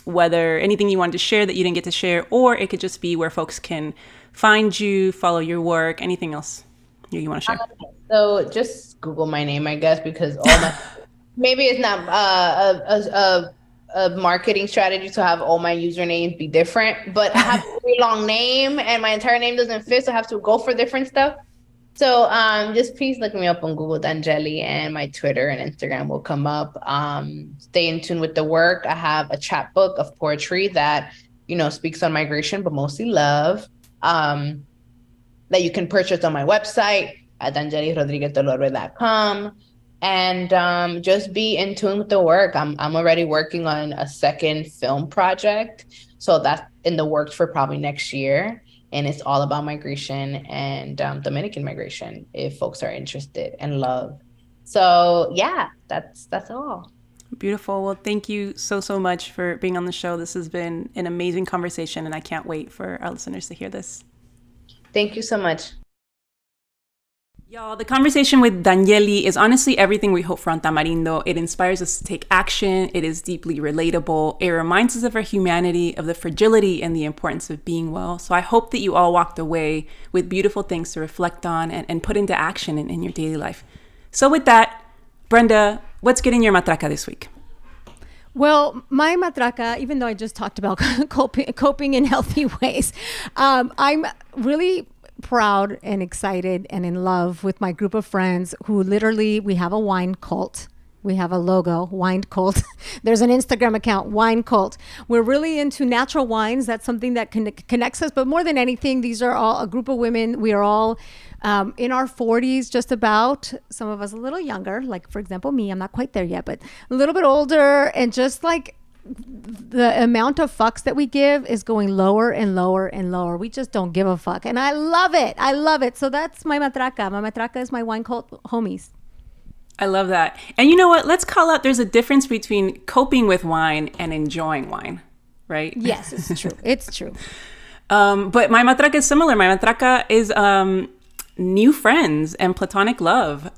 whether anything you wanted to share that you didn't get to share, or it could just be where folks can find you, follow your work, anything else you want to share? So just Google my name, I guess, because maybe it's not a marketing strategy to have all my usernames be different, but I have a very long name and my entire name doesn't fit, so I have to go for different stuff. So just please look me up on Google, Danyeli, and my Twitter and Instagram will come up. Stay in tune with the work. I have a chapbook of poetry that, speaks on migration, but mostly love, that you can purchase on my website at Danyeli Rodriguez Del Orbe.com. And just be in tune with the work. I'm already working on a second film project. So that's in the works for probably next year. And it's all about migration and Dominican migration, if folks are interested and love. So yeah, that's all. Beautiful. Well, thank you so much for being on the show. This has been an amazing conversation, and I can't wait for our listeners to hear this. Thank you so much. Y'all, the conversation with Danyeli is honestly everything we hope for on Tamarindo. It inspires us to take action. It is deeply relatable. It reminds us of our humanity, of the fragility and the importance of being well. So I hope that you all walked away with beautiful things to reflect on and put into action in your daily life. So with that, Brenda, what's getting your matraca this week? Well, my matraca, even though I just talked about coping in healthy ways, I'm really proud and excited and in love with my group of friends who literally, we have a wine cult. We have a logo, Wine Cult. There's an Instagram account, Wine Cult. We're really into natural wines. That's something that connects us. But more than anything, these are all a group of women. We are all in our 40s, just about. Some of us a little younger, like, for example, me. I'm not quite there yet, but a little bit older. And just like the amount of fucks that we give is going lower and lower and lower. We just don't give a fuck. And I love it. I love it. So that's my matraca. My matraca is my Wine Cult homies. I love that. And you know what? Let's call out there's a difference between coping with wine and enjoying wine, right? Yes, it's true. It's true. But my matraca is similar. My matraca is new friends and platonic love.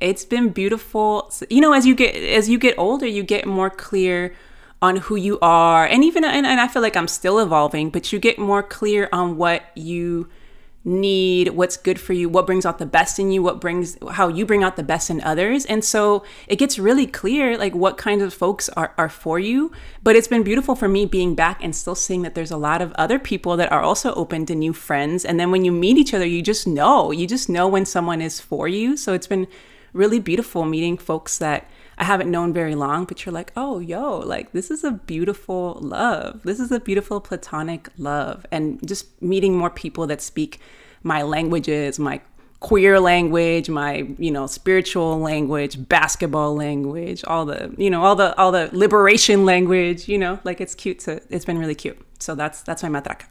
It's been beautiful. You know, as you get older, you get more clear on who you are. And even and I feel like I'm still evolving, but you get more clear on what you need, what's good for you, what brings out the best in you, how you bring out the best in others. And so it gets really clear like what kinds of folks are for you. But it's been beautiful for me being back and still seeing that there's a lot of other people that are also open to new friends. And then when you meet each other, you just know when someone is for you. So it's been really beautiful meeting folks that I haven't known very long, but you're like, oh, yo, like this is a beautiful love. This is a beautiful platonic love. And just meeting more people that speak my languages, my queer language, my, spiritual language, basketball language, all the liberation language, like it's cute. It's been really cute. So that's my matraca.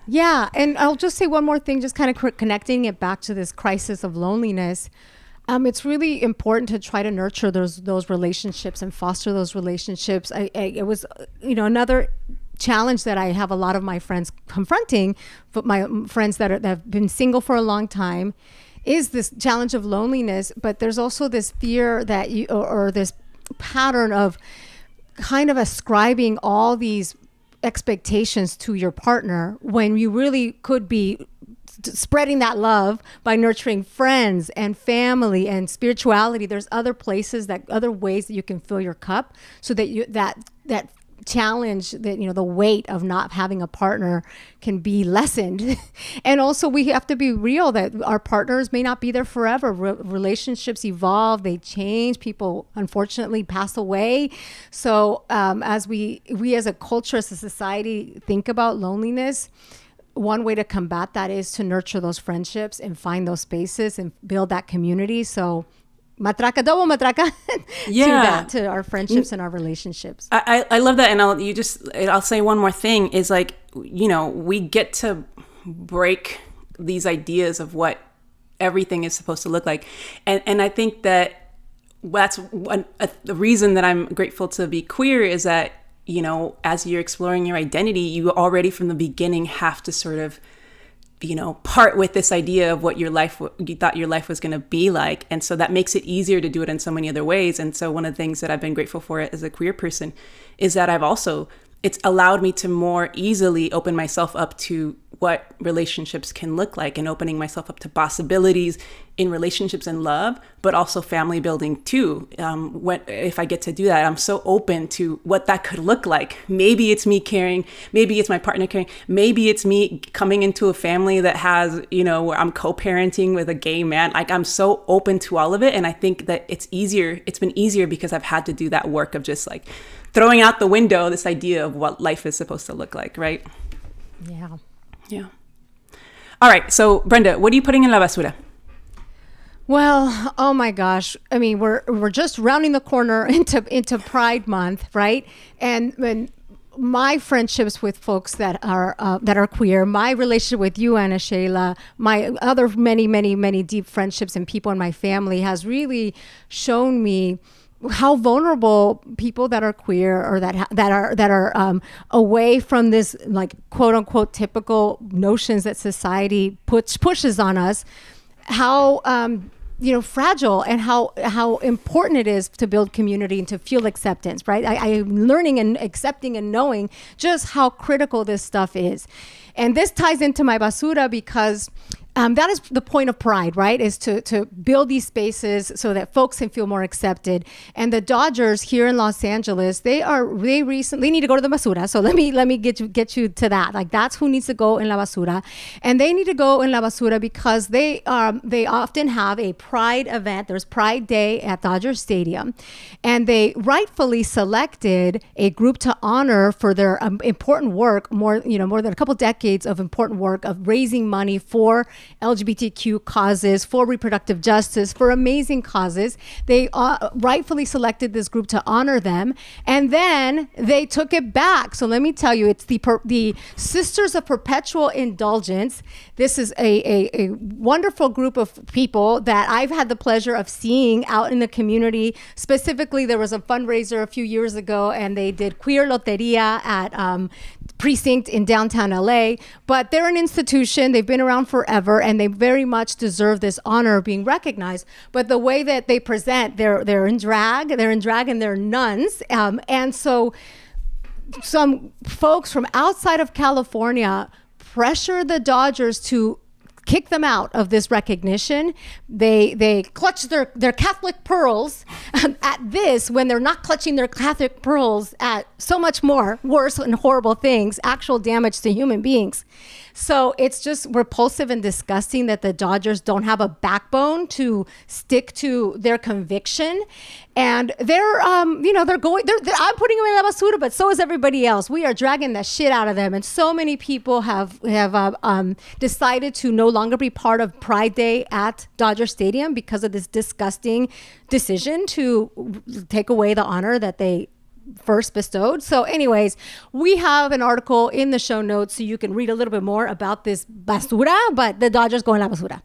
Yeah. And I'll just say one more thing, just kind of connecting it back to this crisis of loneliness. It's really important to try to nurture those relationships and foster those relationships. It was, another challenge that I have a lot of my friends confronting, but my friends that have been single for a long time, is this challenge of loneliness. But there's also this fear that or this pattern of kind of ascribing all these expectations to your partner when you really could be spreading that love by nurturing friends and family and spirituality. There's other ways that you can fill your cup so that that challenge, that the weight of not having a partner can be lessened. And also we have to be real that our partners may not be there forever. Relationships evolve, they change, people unfortunately pass away. So as we as a culture, as a society, think about loneliness, one way to combat that is to nurture those friendships and find those spaces and build that community. So matraca, double matraca to our friendships and our relationships. I love that. And I'll say one more thing is like, we get to break these ideas of what everything is supposed to look like. And I think that that's the reason that I'm grateful to be queer is that, as you're exploring your identity, you already from the beginning have to sort of, part with this idea of what you thought your life was going to be like. And so that makes it easier to do it in so many other ways. And so one of the things that I've been grateful for as a queer person is that it's allowed me to more easily open myself up to what relationships can look like and opening myself up to possibilities in relationships and love, but also family building too. If I get to do that, I'm so open to what that could look like. Maybe it's me caring, maybe it's my partner caring, maybe it's me coming into a family that has, where I'm co-parenting with a gay man. Like I'm so open to all of it. And I think that it's been easier because I've had to do that work of just like throwing out the window this idea of what life is supposed to look like, right? Yeah. Yeah. All right. So, Brenda, what are you putting in la basura? Well, oh my gosh. I mean, we're just rounding the corner into Pride Month, right? And when my friendships with folks that are queer, my relationship with you, Anna Sheila, my other many deep friendships and people in my family has really shown me how vulnerable people that are queer or that are away from this like quote unquote typical notions that society pushes on us, fragile and how important it is to build community and to feel acceptance, right? I am learning and accepting and knowing just how critical this stuff is. And this ties into my basura because that is the point of pride, right? Is to build these spaces so that folks can feel more accepted. And the Dodgers here in Los Angeles, they need to go to the basura. So let me get you to that. Like, that's who needs to go in la basura, and they need to go in la basura because they often have a pride event. There's Pride Day at Dodger Stadium, and they rightfully selected a group to honor for their important work, more than a couple decades of important work of raising money for LGBTQ causes, for reproductive justice, for amazing causes. They rightfully selected this group to honor them, and then they took it back. So let me tell you, it's the Sisters of Perpetual Indulgence. This is a wonderful group of people that I've had the pleasure of seeing out in the community. Specifically, there was a fundraiser a few years ago, and they did queer loteria at Precinct in downtown LA, but they're an institution. They've been around forever, and they very much deserve this honor of being recognized. But the way that they present, they're in drag and they're nuns. And so some folks from outside of California pressure the Dodgers to kick them out of this recognition. They clutch their Catholic pearls at this when they're not clutching their Catholic pearls at so much more worse and horrible things, actual damage to human beings. So it's just repulsive and disgusting that the Dodgers don't have a backbone to stick to their conviction. And I'm putting them in la basura, but so is everybody else. We are dragging the shit out of them. And so many people have decided to no longer be part of Pride Day at Dodger Stadium because of this disgusting decision to take away the honor that they first bestowed. So anyways, we have an article in the show notes so you can read a little bit more about this basura, but the Dodgers go en la basura.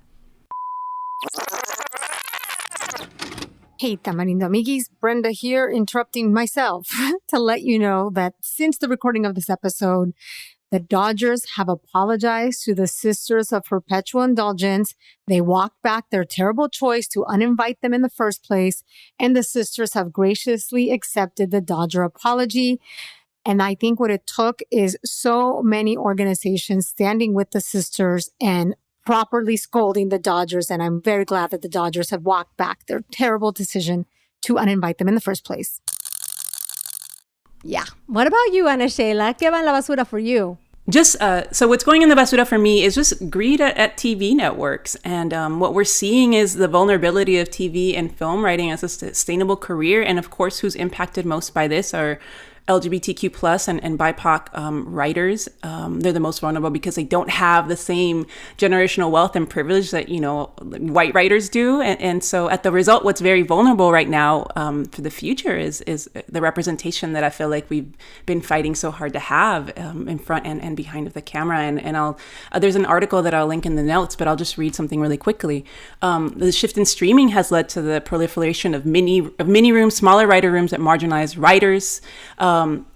Hey, Tamarindo amiguis, Brenda here, interrupting myself to let you know that since the recording of this episode, the Dodgers have apologized to the Sisters of Perpetual Indulgence. They walked back their terrible choice to uninvite them in the first place, and the sisters have graciously accepted the Dodger apology. And I think what it took is so many organizations standing with the sisters and properly scolding the Dodgers. And I'm very glad that the Dodgers have walked back their terrible decision to uninvite them in the first place. Yeah. What about you, Ana Sheila? ¿Qué va en la basura for you? Just so what's going in the basura for me is just greed at TV networks. And what we're seeing is the vulnerability of TV and film writing as a sustainable career. And of course, who's impacted most by this are LGBTQ plus and BIPOC writers. They're the most vulnerable because they don't have the same generational wealth and privilege that, white writers do. And so at the result, what's very vulnerable right now for the future is the representation that I feel like we've been fighting so hard to have in front and behind of the camera. And I'll there's an article that I'll link in the notes, but I'll just read something really quickly. The shift in streaming has led to the proliferation of mini rooms, smaller writer rooms that marginalize writers,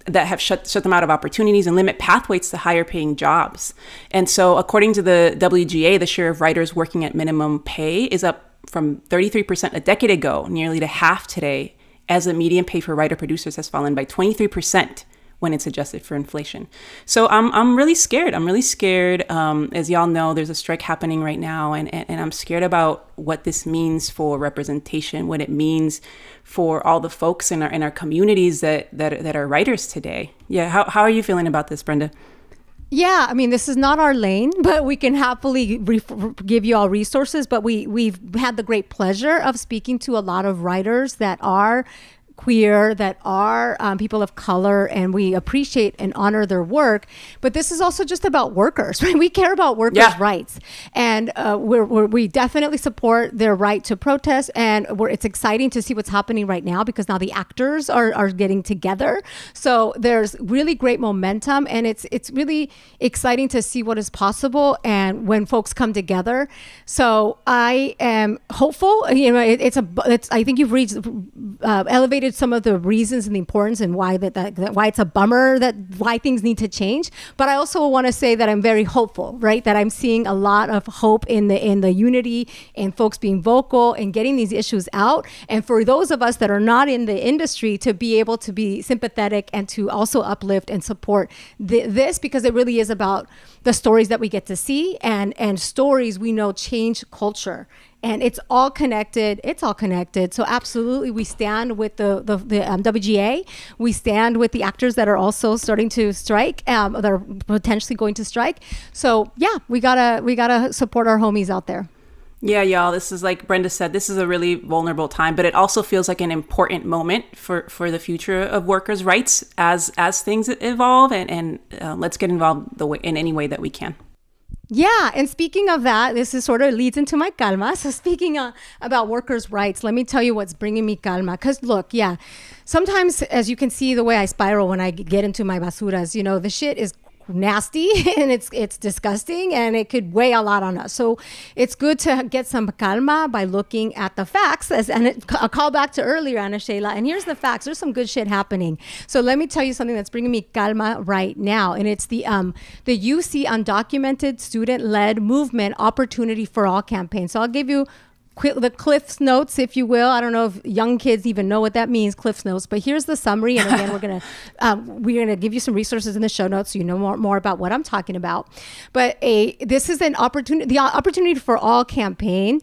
that have shut them out of opportunities and limit pathways to higher paying jobs. And so according to the WGA, the share of writers working at minimum pay is up from 33% a decade ago, nearly to half today, as the median pay for writer producers has fallen by 23% when it's adjusted for inflation. So I'm really scared. As y'all know, there's a strike happening right now, and I'm scared about what this means for representation, what it means for all the folks in our communities that are writers today. Yeah, how are you feeling about this, Brenda? Yeah, I mean, this is not our lane, but we can happily give you all resources. But we've had the great pleasure of speaking to a lot of writers that are queer, that are people of color, and we appreciate and honor their work. But this is also just about workers, right? We care about workers' rights, and we definitely support their right to protest. And it's exciting to see what's happening right now because now the actors are getting together. So there's really great momentum, and it's really exciting to see what is possible and when folks come together. So I am hopeful. I think you've reached elevated understood some of the reasons and the importance and why that why it's a bummer, that why things need to change. But I also want to say that I'm very hopeful, right? That I'm seeing a lot of hope in the unity and folks being vocal and getting these issues out. And for those of us that are not in the industry to be able to be sympathetic and to also uplift and support this, because it really is about the stories that we get to see, and stories we know change culture. And it's all connected. It's all connected. So absolutely, we stand with the WGA. We stand with the actors that are also starting to strike, that are potentially going to strike. So yeah, we gotta support our homies out there. Yeah, y'all, this is, like Brenda said, this is a really vulnerable time, but it also feels like an important moment for the future of workers' rights as things evolve, and let's get involved in any way that we can. Yeah, and speaking of that, this is sort of leads into my calma. So speaking about workers' rights, let me tell you what's bringing me calma. Because look, yeah, sometimes, as you can see the way I spiral when I get into my basuras, you know, the shit is nasty and it's disgusting, and it could weigh a lot on us. So it's good to get some calma by looking at the facts, and a call back to earlier, Ana Sheila. And here's the facts. There's some good shit happening. So let me tell you something that's bringing me calma right now, and it's the UC Undocumented Student-Led Movement Opportunity for All campaign. So I'll give you the Cliff's Notes, if you will. I don't know if young kids even know what that means, Cliff's Notes, but here's the summary. And again, we're gonna give you some resources in the show notes so you know more about what I'm talking about. But this is an opportunity. The Opportunity for All campaign.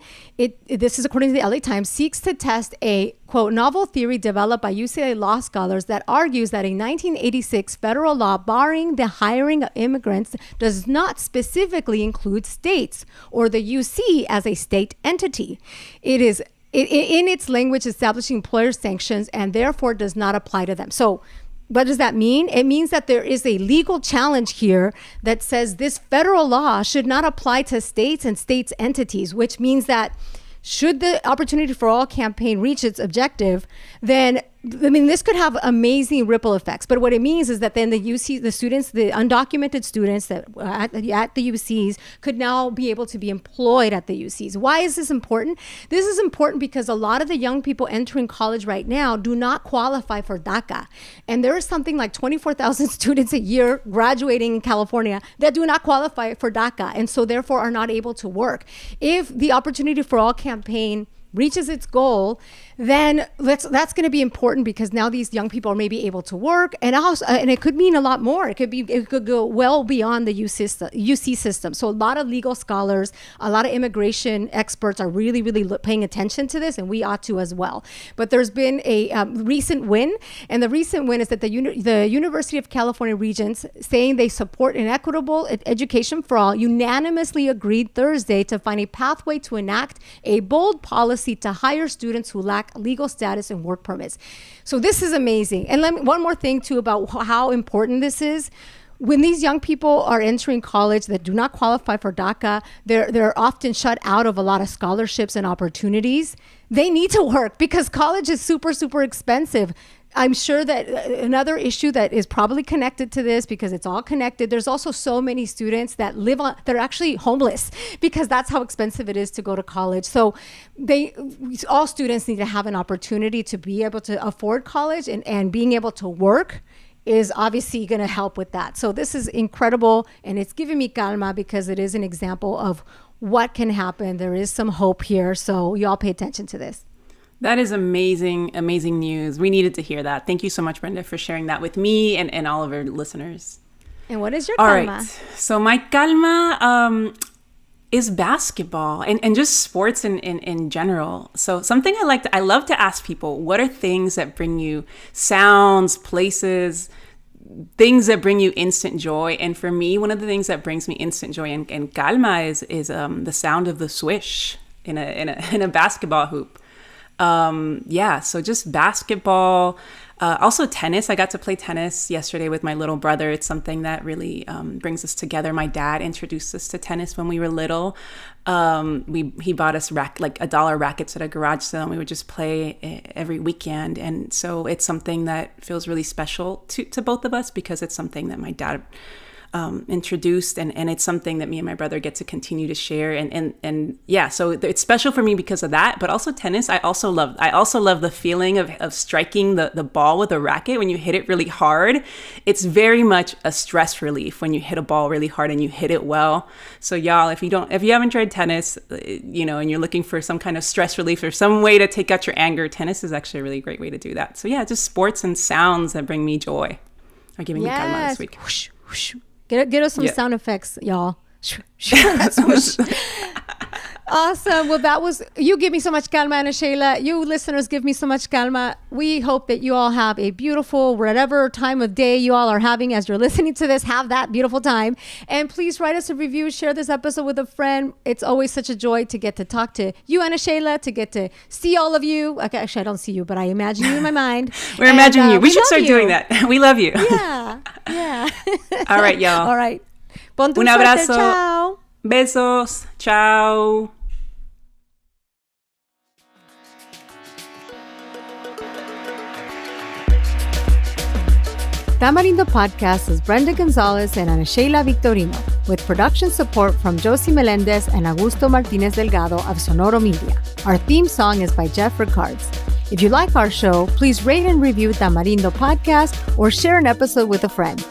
This is according to the LA Times, seeks to test a quote novel theory developed by UCLA law scholars that argues that a 1986 federal law barring the hiring of immigrants does not specifically include states or the UC as a state entity. It is in its language establishing employer sanctions and therefore does not apply to them. So what does that mean? It means that there is a legal challenge here that says this federal law should not apply to states and states entities, which means that should the Opportunity for All campaign reach its objective, then I mean, this could have amazing ripple effects. But what it means is that then the students, the undocumented students that at the UCs could now be able to be employed at the UCs. Why is this important? This is important because a lot of the young people entering college right now do not qualify for DACA. And there is something like 24,000 students a year graduating in California that do not qualify for DACA, and so therefore are not able to work. If the Opportunity for All campaign reaches its goal, then that's going to be important, because now these young people are maybe able to work, and also, and it could mean a lot more. It could go well beyond the UC system. So a lot of legal scholars, a lot of immigration experts are really, really paying attention to this, and we ought to as well. But there's been a recent win, and the recent win is that the University of California Regents, saying they support an equitable education for all, unanimously agreed Thursday to find a pathway to enact a bold policy to hire students who lack legal status and work permits. So this is amazing. And one more thing too about how important this is. When these young people are entering college that do not qualify for DACA, they're often shut out of a lot of scholarships and opportunities. They need to work because college is super, super expensive. I'm sure that another issue that is probably connected to this, because it's all connected, there's also so many students that they're actually homeless because that's how expensive it is to go to college. So all students need to have an opportunity to be able to afford college, and being able to work is obviously going to help with that. So this is incredible, and it's giving me calma because it is an example of what can happen. There is some hope here, so you all pay attention to this. That is amazing, amazing news. We needed to hear that. Thank you so much, Brenda, for sharing that with me and all of our listeners. And what is your calma? All right. So my calma is basketball and just sports in general. So something I love to ask people, what are things that bring you sounds, places, things that bring you instant joy? And for me, one of the things that brings me instant joy and calma is the sound of the swish in a basketball hoop. So just basketball, also tennis. I got to play tennis yesterday with my little brother. It's something that really brings us together. My dad introduced us to tennis when we were little. He bought us $1 rackets at a garage sale, and we would just play every weekend. And so it's something that feels really special to both of us, because it's something that my dad introduced, and it's something that me and my brother get to continue to share. And yeah, so it's special for me because of that. But also tennis, I also love the feeling of striking the ball with a racket when you hit it really hard. It's very much a stress relief when you hit a ball really hard and you hit it well. So y'all, if you haven't tried tennis, and you're looking for some kind of stress relief or some way to take out your anger, tennis is actually a really great way to do that. So yeah, just sports and sounds that bring me joy are giving me calma this week. Whoosh, whoosh. Get us some sound effects, y'all. That's whoosh. Awesome. Well, you give me so much calma, Ana Sheila. You listeners give me so much calma. We hope that you all have a beautiful, whatever time of day you all are having as you're listening to this, have that beautiful time. And please write us a review, share this episode with a friend. It's always such a joy to get to talk to you, Ana Sheila, to get to see all of you. Okay, actually, I don't see you, but I imagine you in my mind. We're imagining you. We should start doing that. We love you. Yeah. All right, y'all. All right. Pon tu Un suerte. abrazo. Ciao. Besos. Ciao. Tamarindo Podcast is Brenda Gonzalez and Ana Sheila Victorino, with production support from Josie Melendez and Augusto Martinez Delgado of Sonoro Media. Our theme song is by Jeff Ricards. If you like our show, please rate and review Tamarindo Podcast or share an episode with a friend.